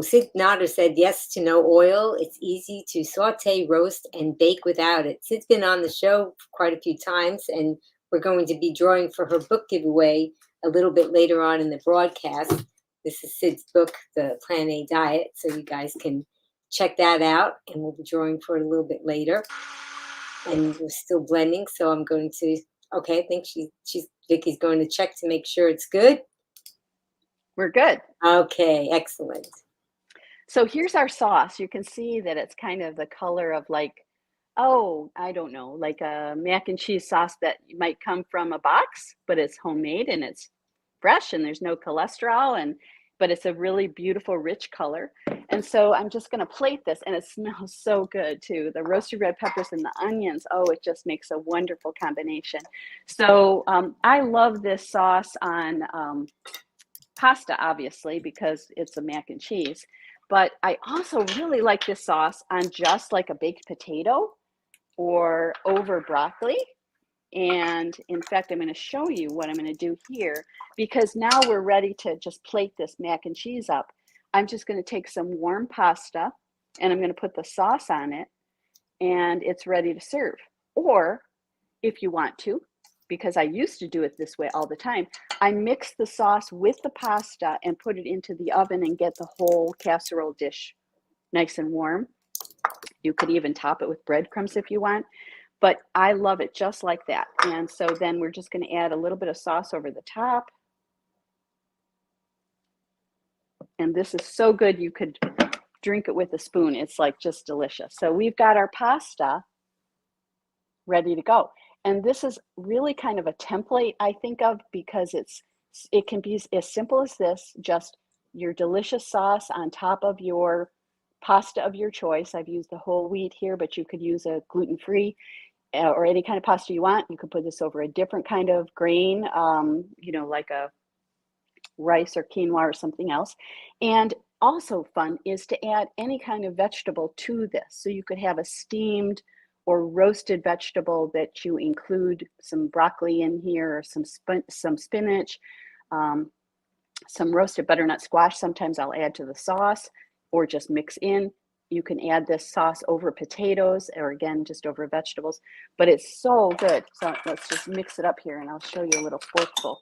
Sid Nodder said yes to no oil. It's easy to saute, roast, and bake without it. Sid's been on the show quite a few times, and we're going to be drawing for her book giveaway a little bit later on in the broadcast. This is Sid's book, The Plan A Diet, so you guys can check that out, and we'll be drawing for it a little bit later. And we're still blending, so I'm going to, okay, I think Vicki's going to check to make sure it's good. We're good. Okay, excellent. So here's our sauce. You can see that it's kind of the color of like, I don't know, like a mac and cheese sauce that might come from a box, but it's homemade and it's fresh and there's no cholesterol, but it's a really beautiful, rich color. And so I'm just going to plate this, and it smells so good too. The roasted red peppers and the onions, it just makes a wonderful combination. So I love this sauce on pasta, obviously, because it's a mac and cheese. But I also really like this sauce on just like a baked potato or over broccoli. And in fact, I'm going to show you what I'm going to do here, because now we're ready to just plate this mac and cheese up. I'm just going to take some warm pasta and I'm going to put the sauce on it, and it's ready to serve. Or if you want to, because I used to do it this way all the time, I mix the sauce with the pasta and put it into the oven and get the whole casserole dish nice and warm. You could even top it with breadcrumbs if you want. But I love it just like that. And so then we're just going to add a little bit of sauce over the top. And this is so good, you could drink it with a spoon. It's like just delicious. So we've got our pasta ready to go. And this is really kind of a template I think of, because it can be as simple as this, just your delicious sauce on top of your pasta of your choice. I've used the whole wheat here, but you could use a gluten-free or any kind of pasta you want. You could put this over a different kind of grain, like a rice or quinoa or something else. And also fun is to add any kind of vegetable to this. So you could have a steamed or roasted vegetable that you include some broccoli in here, or some spinach, some roasted butternut squash. Sometimes I'll add to the sauce or just mix in. You can add this sauce over potatoes, or again, just over vegetables, but it's so good. So let's just mix it up here and I'll show you a little forkful.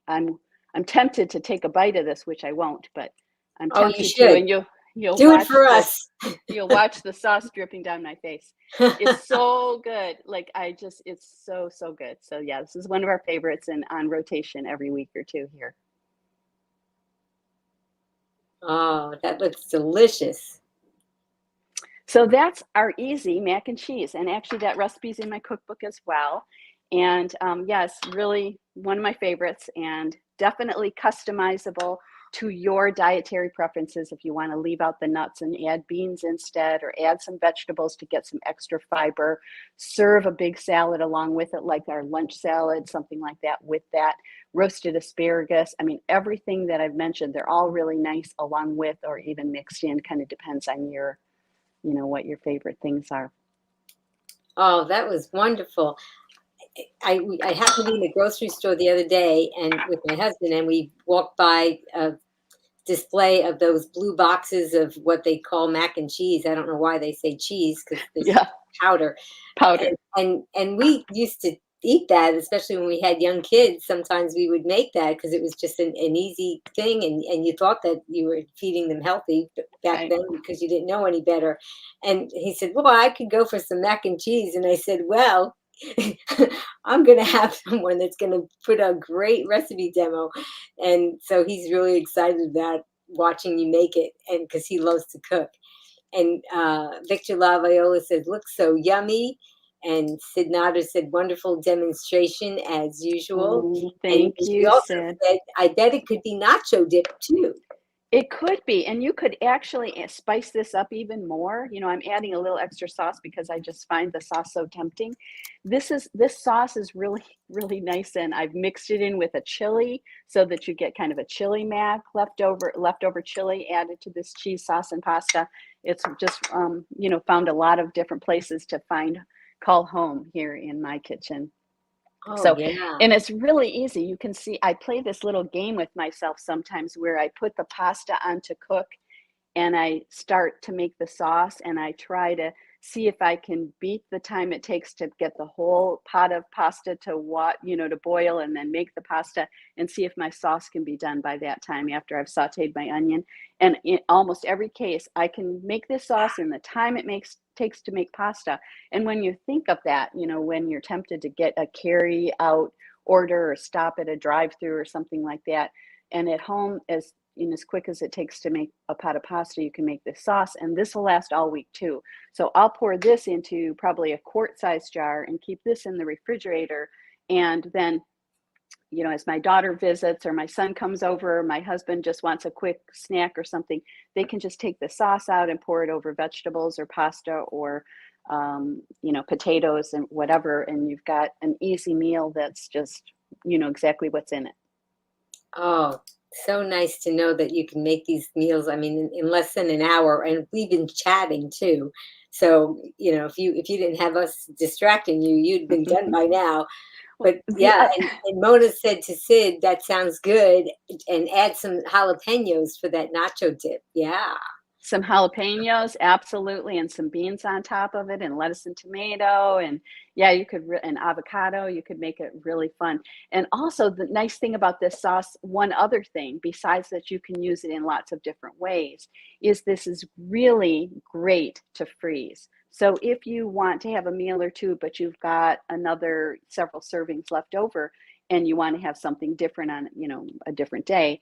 I'm tempted to take a bite of this, which I won't, but I'm tempted you should. to, and you'll do watch it for us. You'll watch the sauce dripping down my face. It's so good. Like it's so good. So yeah, this is one of our favorites and on rotation every week or two here. Oh, that looks delicious. So that's our easy mac and cheese. And actually that recipe's in my cookbook as well. And yes, really one of my favorites, and definitely customizable to your dietary preferences. If you want to leave out the nuts and add beans instead, or add some vegetables to get some extra fiber, serve a big salad along with it, like our lunch salad, something like that with that, roasted asparagus. I mean, everything that I've mentioned, they're all really nice along with, or even mixed in, kind of depends on your, what your favorite things are. Oh, that was wonderful. I happened to be in the grocery store the other day and with my husband, and we walked by a display of those blue boxes of what they call mac and cheese. I don't know why they say cheese, because there's powder. And we used to eat that, especially when we had young kids. Sometimes we would make that because it was just an easy thing, and you thought that you were feeding them healthy back then because you didn't know any better. And he said, well, I could go for some mac and cheese. And I said, well, I'm going to have someone that's going to put a great recipe demo. And so he's really excited about watching you make it, and because he loves to cook. And Victor Laviola said, looks so yummy. And Sid Nader said, wonderful demonstration as usual. Thank you, also Sid. said, I bet it could be nacho dip too. It could be, and you could actually spice this up even more. I'm adding a little extra sauce because I just find the sauce so tempting. This sauce is really, really nice, and I've mixed it in with a chili so that you get kind of a chili mac, leftover chili added to this cheese sauce and pasta. It's just, found a lot of different places to call home here in my kitchen. And it's really easy. You can see I play this little game with myself sometimes where I put the pasta on to cook and I start to make the sauce, and I try to see if I can beat the time it takes to get the whole pot of pasta to boil, and then make the pasta, and see if my sauce can be done by that time after I've sauteed my onion. And in almost every case, I can make this sauce in the time it takes to make pasta. And when you think of that, when you're tempted to get a carry out order or stop at a drive-through or something like that, and at home, as quick as it takes to make a pot of pasta, you can make this sauce, and this will last all week too. So I'll pour this into probably a quart-sized jar and keep this in the refrigerator. And then, as my daughter visits or my son comes over, or my husband just wants a quick snack or something, they can just take the sauce out and pour it over vegetables or pasta or, potatoes and whatever. And you've got an easy meal that's just, exactly what's in it. Oh, so nice to know that you can make these meals. I mean, in less than an hour, and we've been chatting too. So, if you didn't have us distracting you, you'd been done by now. But yeah, and Mona said to Sid, that sounds good, and add some jalapenos for that nacho dip. Yeah. Some jalapenos, absolutely, and some beans on top of it, and lettuce and tomato, and you could, and avocado, you could make it really fun. And also the nice thing about this sauce, one other thing, besides that you can use it in lots of different ways, is this is really great to freeze. So if you want to have a meal or two, but you've got another several servings left over, and you want to have something different on, a different day,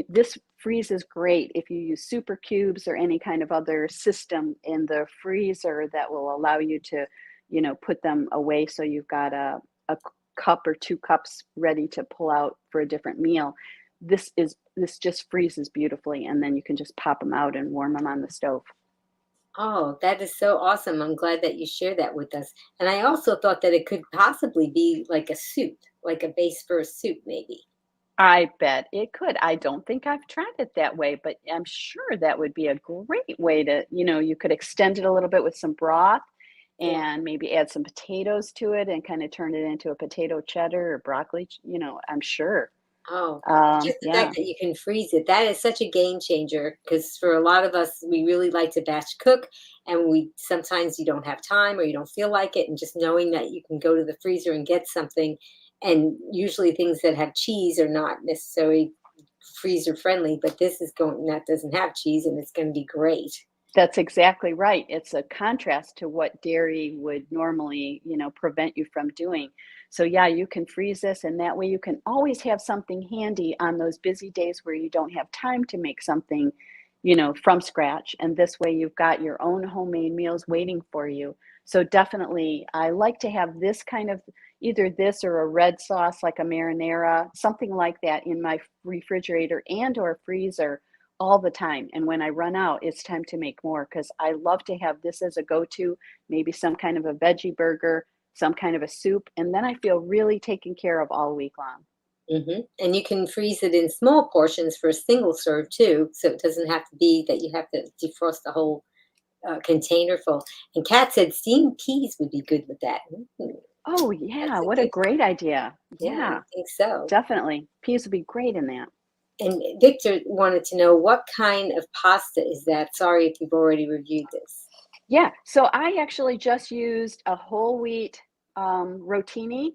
this freezes great if you use super cubes or any kind of other system in the freezer that will allow you to, put them away. So you've got a cup or 2 cups ready to pull out for a different meal. This just freezes beautifully, and then you can just pop them out and warm them on the stove. Oh, that is so awesome. I'm glad that you shared that with us. And I also thought that it could possibly be like a soup, like a base for a soup, maybe. I bet it could. I don't think I've tried it that way, but I'm sure that would be a great way to, you could extend it a little bit with some broth Yeah. and maybe add some potatoes to it and kind of turn it into a potato cheddar or broccoli, I'm sure. Oh, just the Yeah, fact that you can freeze it, that is such a game changer. Because for a lot of us, we really like to batch cook, and we sometimes you don't have time or you don't feel like it, and just knowing that you can go to the freezer and get something, and usually things that have cheese are not necessarily freezer friendly, but this is going that doesn't have cheese, and it's gonna be great. that's exactly right. It's a contrast to what dairy would normally, prevent you from doing. So yeah, you can freeze this and that way you can always have something handy on those busy days where you don't have time to make something, from scratch. And this way you've got your own homemade meals waiting for you. So definitely I like to have this kind of either this or a red sauce like a marinara, something like that in my refrigerator and or freezer all the time. And when I run out, it's time to make more because I love to have this as a go-to, maybe some kind of a veggie burger, some kind of a soup, and then I feel really taken care of all week long. And you can freeze it in small portions for a single serve too, so it doesn't have to be that you have to defrost the whole container full. And Kat said steamed peas would be good with that. Oh, That's yeah, a what a good, great idea. yeah, I Yeah, think so. definitely. Peas would be great in that. And Victor wanted to know what kind of pasta is that? Sorry if you've already reviewed this. Yeah, so I actually just used a whole wheat rotini.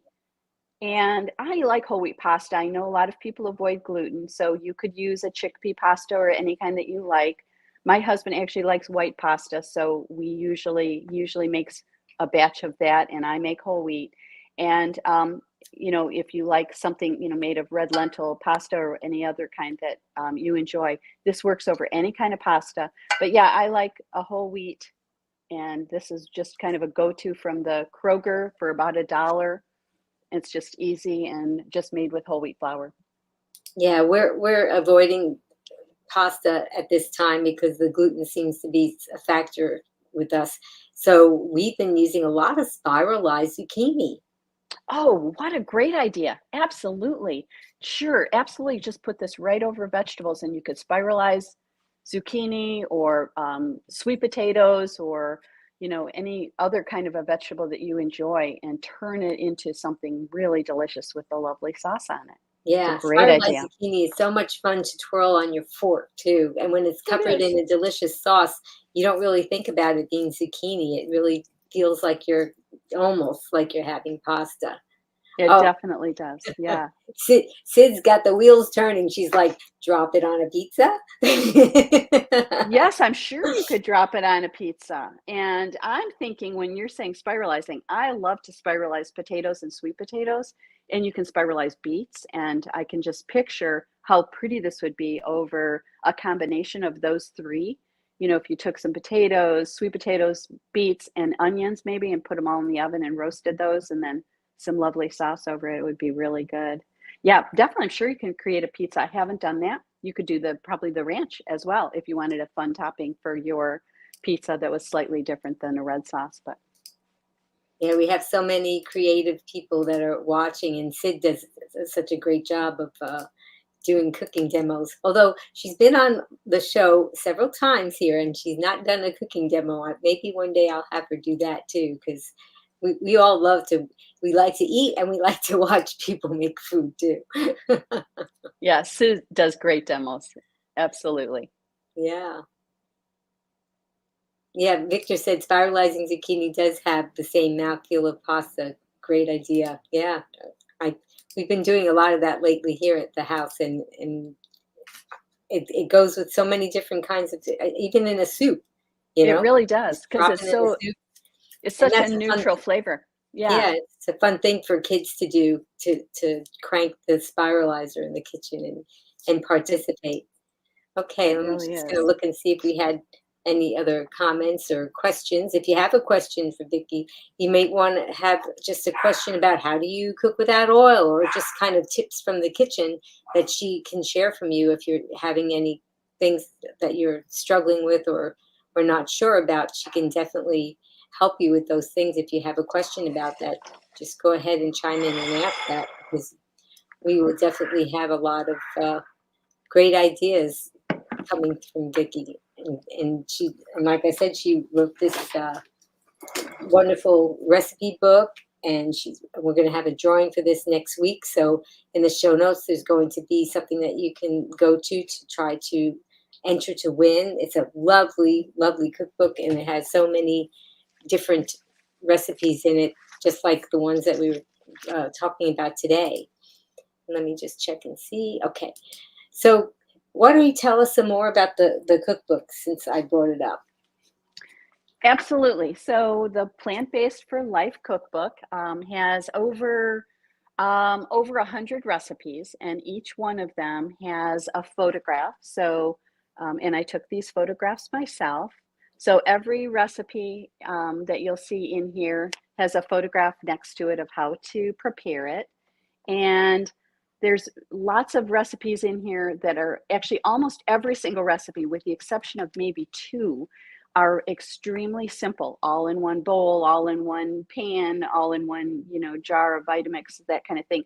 And I like whole wheat pasta. I know a lot of people avoid gluten, so you could use a chickpea pasta or any kind that you like. My husband actually likes white pasta, so we usually makes a batch of that, and I make whole wheat. And if you like something made of red lentil pasta or any other kind that you enjoy, this works over any kind of pasta. But yeah, I like a whole wheat, and this is just kind of a go-to from the Kroger for about $1. It's just easy and just made with whole wheat flour. Yeah, we're avoiding pasta at this time because the gluten seems to be a factor with us. So we've been using a lot of spiralized zucchini. Oh, what a great idea. Absolutely. Sure, absolutely. Just put this right over vegetables and you could spiralize zucchini or sweet potatoes or, any other kind of a vegetable that you enjoy and turn it into something really delicious with a lovely sauce on it. It's a Yeah, great spiralized idea. zucchini is so much fun to twirl on your fork too. And when it's It covered in is. a delicious sauce, you don't really think about it being zucchini. It really feels like you're almost like you're having pasta. It Oh, definitely does. Yeah. Sid's got the wheels turning. She's like, drop it on a pizza. Yes, I'm sure you could drop it on a pizza. And I'm thinking when you're saying spiralizing, I love to spiralize potatoes and sweet potatoes, and you can spiralize beets. And I can just picture how pretty this would be over a combination of those three. If you took some potatoes, sweet potatoes, beets, and onions maybe, and put them all in the oven and roasted those, and then some lovely sauce over it, it would be really good. Yeah, definitely. I'm sure you can create a pizza. I haven't done that. You could do probably the ranch as well if you wanted a fun topping for your pizza that was slightly different than a red sauce. But Yeah, we have so many creative people that are watching, and Sid does such a great job of doing cooking demos. Although she's been on the show several times here, and she's not done a cooking demo. Maybe one day I'll have her do that too, because we all love to. We like to eat, and we like to watch people make food too. yeah, Sue does great demos. Absolutely. Yeah. Yeah, Victor said spiralizing zucchini does have the same mouthfeel of pasta. Great idea. Yeah, I we've been doing a lot of that lately here at the house, and it goes with so many different kinds of, even in a soup. You It know, really does just because drop it in the soup, it's and such a neutral flavor. Yeah, yeah, it's a fun thing for kids to do to crank the spiralizer in the kitchen and it participate. Okay, it I'm really just gonna is. look and see if we had any other comments or questions. If you have a question for Vicki, you may want to have just a question about how do you cook without oil, or just kind of tips from the kitchen that she can share from you if you're having any things that you're struggling with or not sure about. She can definitely help you with those things. If you have a question about that, just go ahead and chime in and ask that, because we will definitely have a lot of great ideas coming from Vicki. And like I said, she wrote this wonderful recipe book, and we're going to have a drawing for this next week. So in the show notes, there's going to be something that you can go to try to enter to win. It's a lovely, lovely cookbook, and it has so many different recipes in it, just like the ones that we were talking about today. Let me just check and see. Okay. So why don't you tell us some more about the cookbook, since I brought it up? Absolutely. So the Plant-Based for Life cookbook has over 100 recipes, and each one of them has a photograph. So, and I took these photographs myself. So every recipe that you'll see in here has a photograph next to it of how to prepare it. And there's lots of recipes in here that are actually almost every single recipe, with the exception of maybe 2, are extremely simple, all in one bowl, all in one pan, all in one, jar of Vitamix, that kind of thing.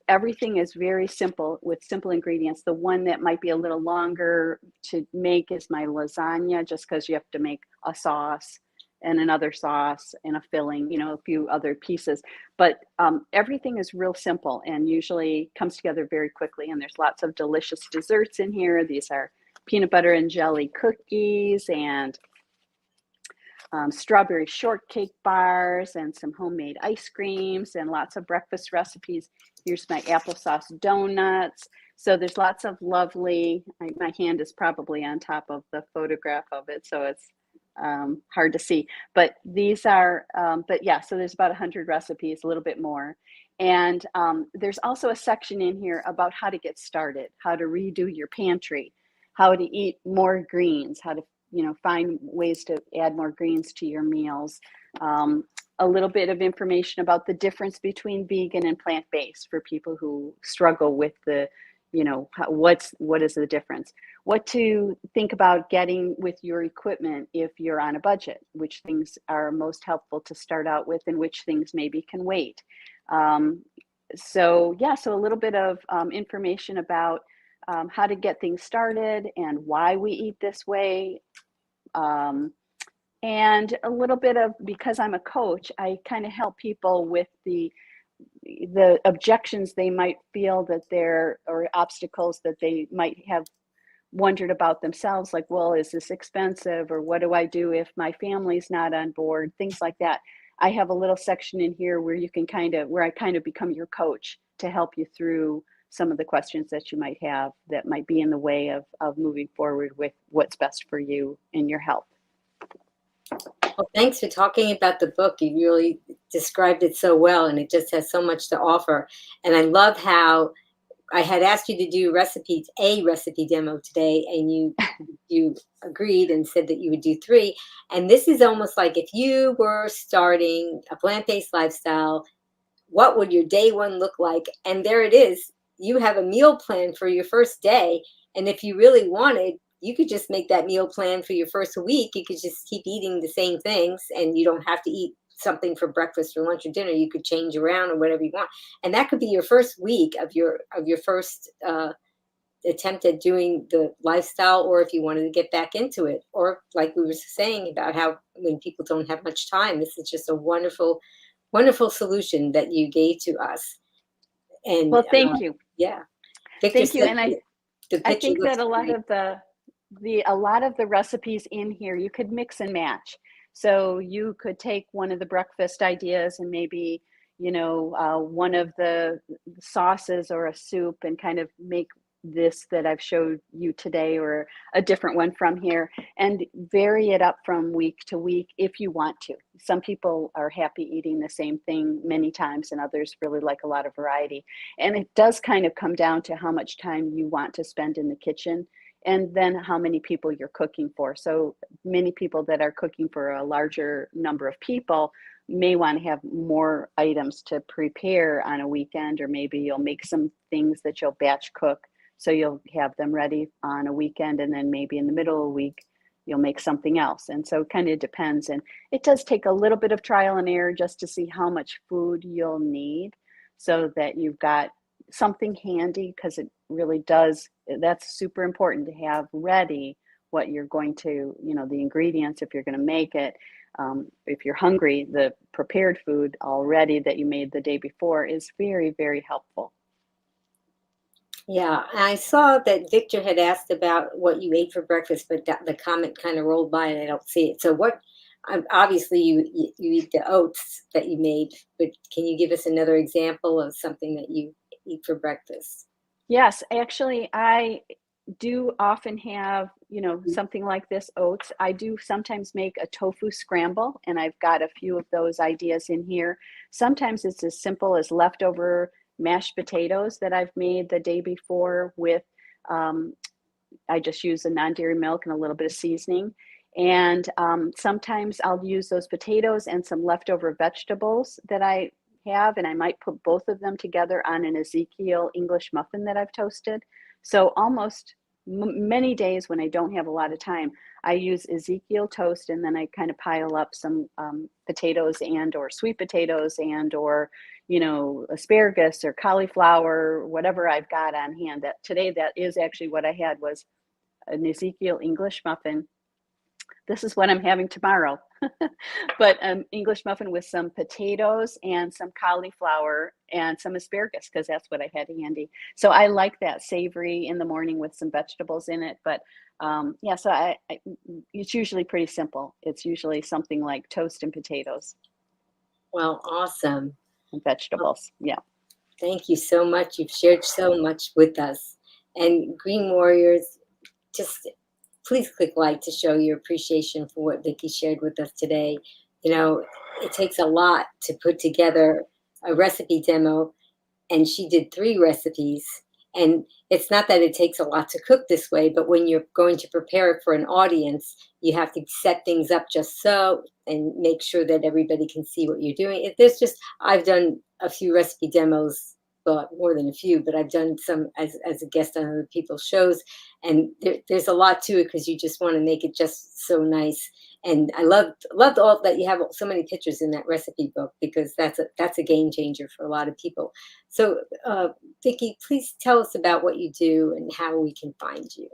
Everything is very simple with simple ingredients. The one that might be a little longer to make is my lasagna, just because you have to make a sauce and another sauce and a filling, a few other pieces. But everything is real simple and usually comes together very quickly. And there's lots of delicious desserts in here. These are peanut butter and jelly cookies and strawberry shortcake bars and some homemade ice creams and lots of breakfast recipes. Here's my applesauce donuts. So there's lots of lovely, my hand is probably on top of the photograph of it, so it's hard to see. But these are, so there's about 100 recipes, a little bit more. And there's also a section in here about how to get started, how to redo your pantry, how to eat more greens, how to find ways to add more greens to your meals. A little bit of information about the difference between vegan and plant-based for people who struggle with the, what is the difference? What to think about getting with your equipment if you're on a budget, which things are most helpful to start out with and which things maybe can wait. So a little bit of information about how to get things started and why we eat this way. And a little bit of, because I'm a coach, I kind of help people with the objections they might feel or obstacles that they might have wondered about themselves, like, well, is this expensive? Or what do I do if my family's not on board? Things like that. I have a little section in here where you can where I kind of become your coach to help you through some of the questions that you might have that might be in the way of moving forward with what's best for you and your health. Well, thanks for talking about the book. You really described it so well, and it just has so much to offer. And I love how I had asked you to do a recipe demo today, and you agreed and said that you would do 3. And this is almost like if you were starting a plant-based lifestyle, what would your day one look like? And there it is. You have a meal plan for your first day. And if you really wanted, you could just make that meal plan for your first week. You could just keep eating the same things, and you don't have to eat something for breakfast or lunch or dinner. You could change around or whatever you want. And that could be your first week of your first attempt at doing the lifestyle, or if you wanted to get back into it. Or like we were saying about how when people don't have much time, this is just a wonderful, wonderful solution that you gave to us. And well, thank you. Yeah. Victor, thank you. And I think that a lot of the recipes in here, you could mix and match. So you could take one of the breakfast ideas and maybe, one of the sauces or a soup and kind of make this that I've showed you today or a different one from here, and vary it up from week to week if you want to. Some people are happy eating the same thing many times, and others really like a lot of variety. And it does kind of come down to how much time you want to spend in the kitchen, and then how many people you're cooking for. So many people that are cooking for a larger number of people may want to have more items to prepare on a weekend, or maybe you'll make some things that you'll batch cook. So you'll have them ready on a weekend, and then maybe in the middle of the week, you'll make something else. And so it kind of depends. And it does take a little bit of trial and error just to see how much food you'll need, so that you've got something handy, because it really does, that's super important to have ready what you're going to, the ingredients if you're going to make it. If you're hungry, the prepared food already that you made the day before is very, very helpful. Yeah, and I saw that Victor had asked about what you ate for breakfast, but the comment kind of rolled by and I don't see it. So obviously you eat the oats that you made, but can you give us another example of something that you eat for breakfast? Yes, actually, I do often have, something like this, oats. I do sometimes make a tofu scramble, and I've got a few of those ideas in here. Sometimes it's as simple as leftover mashed potatoes that I've made the day before with, um, I just use a non-dairy milk and a little bit of seasoning. And sometimes I'll use those potatoes and some leftover vegetables that I have, and I might put both of them together on an Ezekiel English muffin that I've toasted. So almost many days when I don't have a lot of time, I use Ezekiel toast, and then I kind of pile up some potatoes and or sweet potatoes and or asparagus or cauliflower, whatever I've got on hand. That today, that is actually what I had, was an Ezekiel English muffin. This is what I'm having tomorrow. But English muffin with some potatoes and some cauliflower and some asparagus, because that's what I had handy. So I like that savory in the morning with some vegetables in it. But yeah, so it's usually pretty simple. It's usually something like toast and potatoes Well, awesome. and vegetables. Yeah. Thank you so much. You've shared so much with us. And Green Warriors, just please click like to show your appreciation for what Vicki shared with us today. It takes a lot to put together a recipe demo, and she did 3 recipes. And it's not that it takes a lot to cook this way, but when you're going to prepare it for an audience, you have to set things up just so and make sure that everybody can see what you're doing. I've done a few recipe demos, well, more than a few, but I've done some as a guest on other people's shows. And there's a lot to it because you just want to make it just so nice. And I loved all that you have so many pictures in that recipe book, because that's a game changer for a lot of people. So, Vicki, please tell us about what you do and how we can find you.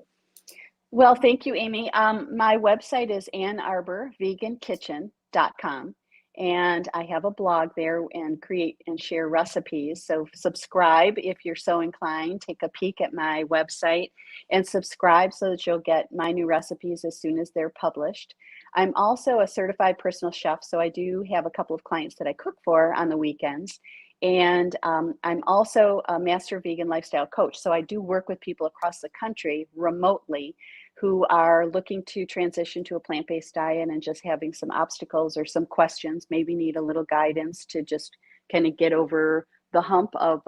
Well, thank you, Amy. My website is AnnArborVeganKitchen.com, and I have a blog there and create and share recipes. So subscribe if you're so inclined. Take a peek at my website and subscribe so that you'll get my new recipes as soon as they're published. I'm also a certified personal chef, so I do have a couple of clients that I cook for on the weekends. And I'm also a master vegan lifestyle coach. So I do work with people across the country remotely who are looking to transition to a plant-based diet and just having some obstacles or some questions, maybe need a little guidance to just kind of get over the hump of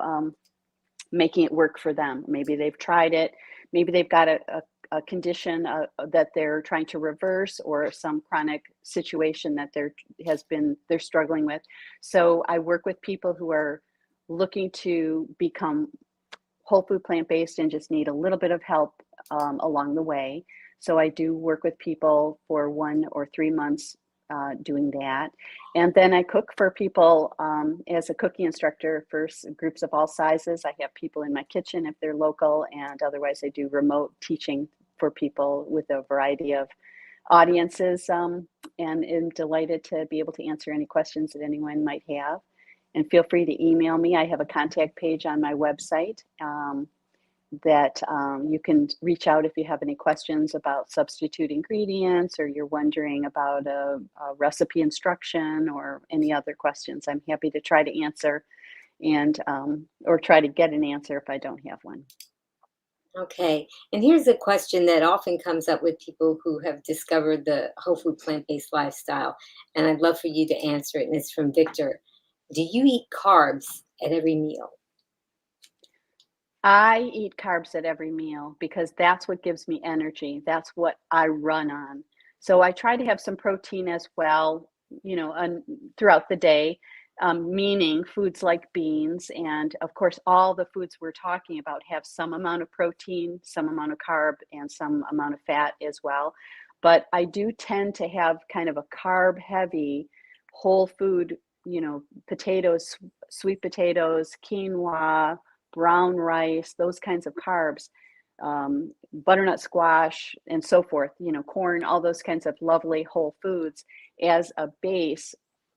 making it work for them. Maybe they've tried it, maybe they've got a condition that they're trying to reverse, or some chronic situation that they're struggling with. So I work with people who are looking to become whole food plant-based and just need a little bit of help along the way. So I do work with people for 1 or 3 months doing that. And then I cook for people as a cooking instructor for groups of all sizes. I have people in my kitchen if they're local, and otherwise I do remote teaching for people with a variety of audiences, and am delighted to be able to answer any questions that anyone might have. And feel free to email me. I have a contact page on my website that you can reach out if you have any questions about substitute ingredients, or you're wondering about a recipe instruction or any other questions. I'm happy to try to answer and or try to get an answer if I don't have one. Okay, and here's a question that often comes up with people who have discovered the whole food plant-based lifestyle, and I'd love for you to answer it, and it's from Victor. Do you eat carbs at every meal? I eat carbs at every meal because that's what gives me energy. That's what I run on. So I try to have some protein as well, throughout the day, meaning foods like beans. And of course, all the foods we're talking about have some amount of protein, some amount of carb, and some amount of fat as well. But I do tend to have kind of a carb heavy whole food, potatoes, sweet potatoes, quinoa, brown rice, those kinds of carbs, butternut squash, and so forth, corn, all those kinds of lovely whole foods as a base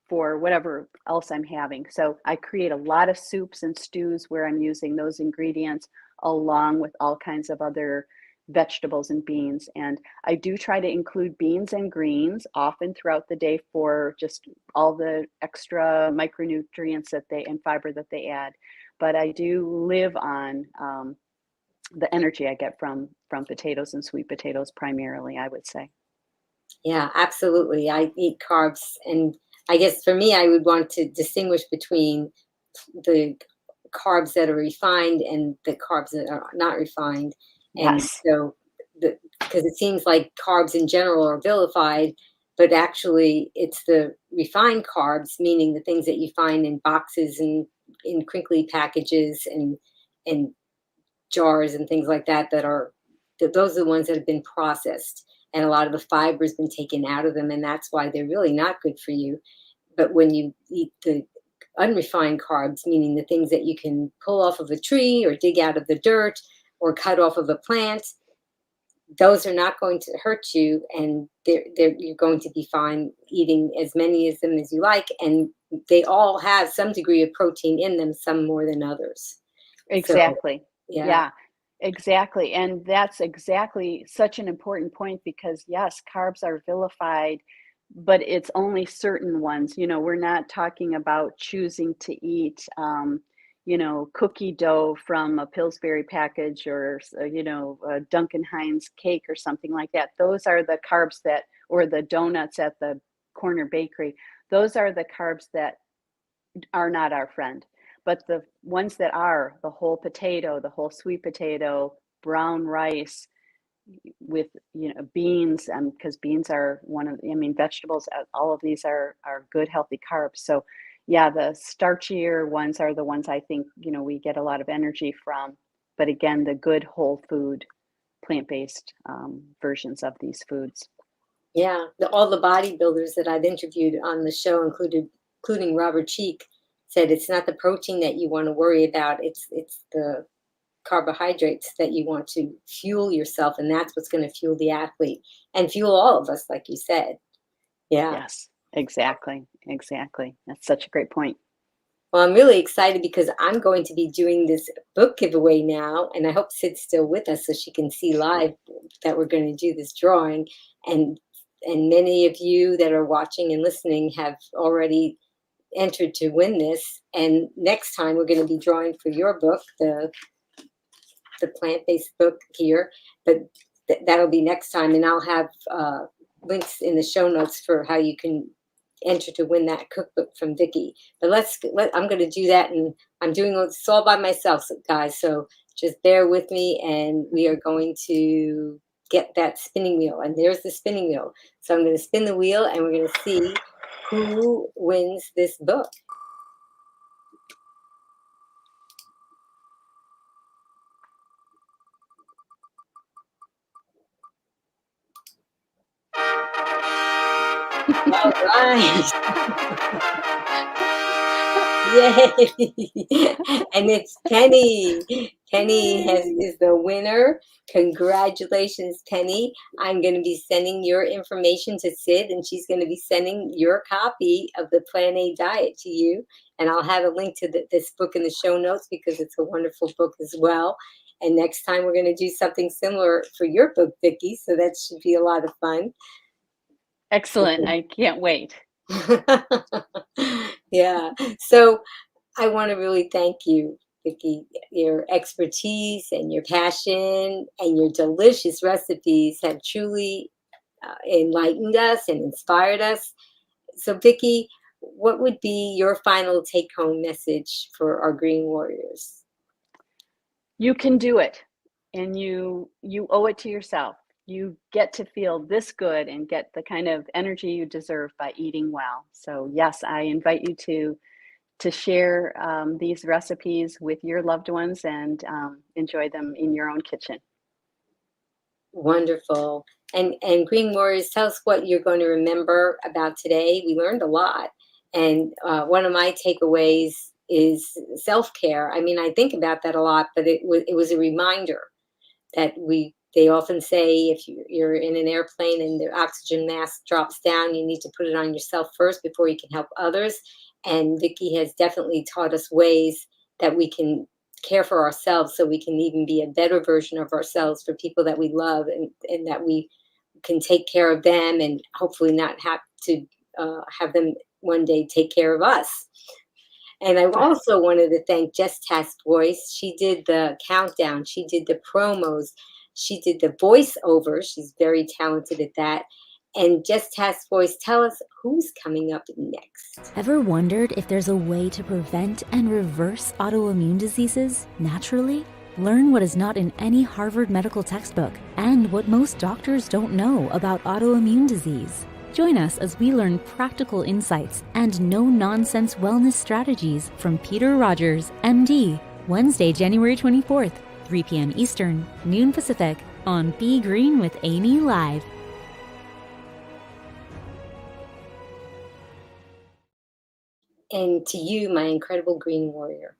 for whatever else I'm having. So I create a lot of soups and stews where I'm using those ingredients along with all kinds of other vegetables and beans. And I do try to include beans and greens often throughout the day for just all the extra micronutrients and fiber that they add. But I do live on the energy I get from potatoes and sweet potatoes primarily, I would say. Yeah, absolutely. I eat carbs, and I guess for me, I would want to distinguish between the carbs that are refined and the carbs that are not refined. And Yes. so, because it seems like carbs in general are vilified, but actually, it's the refined carbs, meaning the things that you find in boxes and in crinkly packages and jars and things like that, those are the ones that have been processed, and a lot of the fiber has been taken out of them, and that's why they're really not good for you. But when you eat the unrefined carbs, meaning the things that you can pull off of a tree or dig out of the dirt or cut off of a plant, those are not going to hurt you, and you're going to be fine eating as many of them as you like, and they all have some degree of protein in them, some more than others. So Exactly. yeah. Yeah, exactly. And that's exactly such an important point because, yes, carbs are vilified, but it's only certain ones. We're not talking about choosing to eat, cookie dough from a Pillsbury package or, a Duncan Hines cake or something like that. Those are the carbs or the donuts at the corner bakery. Those are the carbs that are not our friend. But the ones that are, the whole potato, the whole sweet potato, brown rice with, beans, because beans are vegetables, all of these are good, healthy carbs. So yeah, the starchier ones are the ones I think, we get a lot of energy from. But again, the good whole food, plant-based versions of these foods. Yeah, all the bodybuilders that I've interviewed on the show, including Robert Cheek, said it's not the protein that you want to worry about. It's the carbohydrates that you want to fuel yourself, and that's what's going to fuel the athlete and fuel all of us, like you said. Yeah. Yes, exactly. Exactly. That's such a great point. Well, I'm really excited because I'm going to be doing this book giveaway now, and I hope Sid's still with us so she can see live that we're going to do this drawing. And many of you that are watching and listening have already entered to win this. And next time we're going to be drawing for your book, the plant-based book here, but that'll be next time, and I'll have links in the show notes for how you can enter to win that cookbook from Vicki. But I'm going to do that, and I'm doing this all by myself, guys. So just bear with me, and we are going to get that spinning wheel. And there's the spinning wheel. So I'm going to spin the wheel, and we're going to see who wins this book. All right. Yay! And it's Penny. Penny is the winner. Congratulations, Penny. I'm going to be sending your information to Sid, and she's going to be sending your copy of the Plan A Diet to you. And I'll have a link to this book in the show notes because it's a wonderful book as well. And next time we're going to do something similar for your book, Vicki. So that should be a lot of fun. Excellent. I can't wait. Yeah. So I want to really thank you, Vicki. Your expertise and your passion and your delicious recipes have truly enlightened us and inspired us. So, Vicki, what would be your final take-home message for our Green Warriors? You can do it, and you owe it to yourself. You get to feel this good and get the kind of energy you deserve by eating well. So yes, I invite you to share these recipes with your loved ones and enjoy them in your own kitchen. Wonderful. And Green Warriors, tell us what you're going to remember about today. We learned a lot. And one of my takeaways is self-care. I mean, I think about that a lot, but it was a reminder that they often say if you're in an airplane and the oxygen mask drops down, you need to put it on yourself first before you can help others. And Vicki has definitely taught us ways that we can care for ourselves so we can even be a better version of ourselves for people that we love, and that we can take care of them and hopefully not have to have them one day take care of us. And I also wanted to thank Jess Task Voice. She did the countdown. She did the promos. She did the voiceover. She's very talented at that. And Jess Task Voice, tell us who's coming up next. Ever wondered if there's a way to prevent and reverse autoimmune diseases naturally? Learn what is not in any Harvard medical textbook and what most doctors don't know about autoimmune disease. Join us as we learn practical insights and no-nonsense wellness strategies from Peter Rogers, MD, Wednesday, January 24th, 3 p.m. Eastern, noon Pacific, on Be Green with Amy Live. And to you, my incredible green warrior,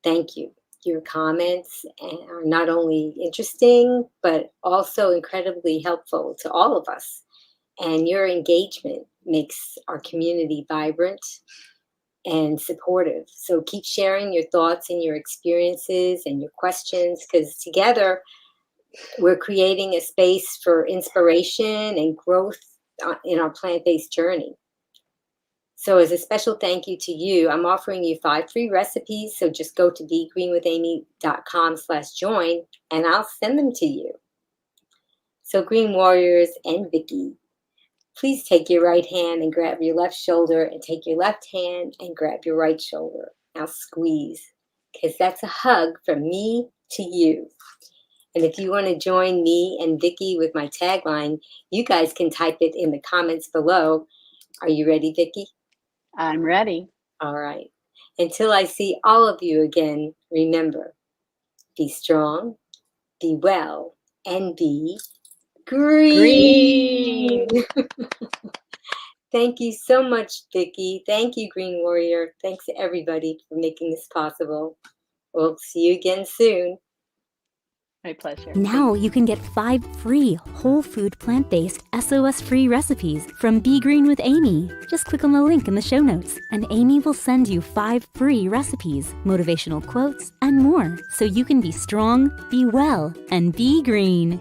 thank you. Your comments are not only interesting, but also incredibly helpful to all of us. And your engagement makes our community vibrant and supportive. So keep sharing your thoughts and your experiences and your questions, because together we're creating a space for inspiration and growth in our plant-based journey. So as a special thank you to you, I'm offering you 5 free recipes. So just go to begreenwithamy.com/join and I'll send them to you. So Green Warriors and Vicki, please take your right hand and grab your left shoulder, and take your left hand and grab your right shoulder. Now squeeze, because that's a hug from me to you. And if you want to join me and Vicki with my tagline, you guys can type it in the comments below. Are you ready, Vicki? I'm ready. All right. Until I see all of you again, remember, be strong, be well, and be green. Thank you so much, Vicki. Thank you, Green Warrior. Thanks to everybody for making this possible. We'll see you again soon. My pleasure. Now you can get 5 free whole food plant-based SOS-free recipes from Be Green with Amy. Just click on the link in the show notes and Amy will send you 5 free recipes, motivational quotes, and more so you can be strong, be well, and be green.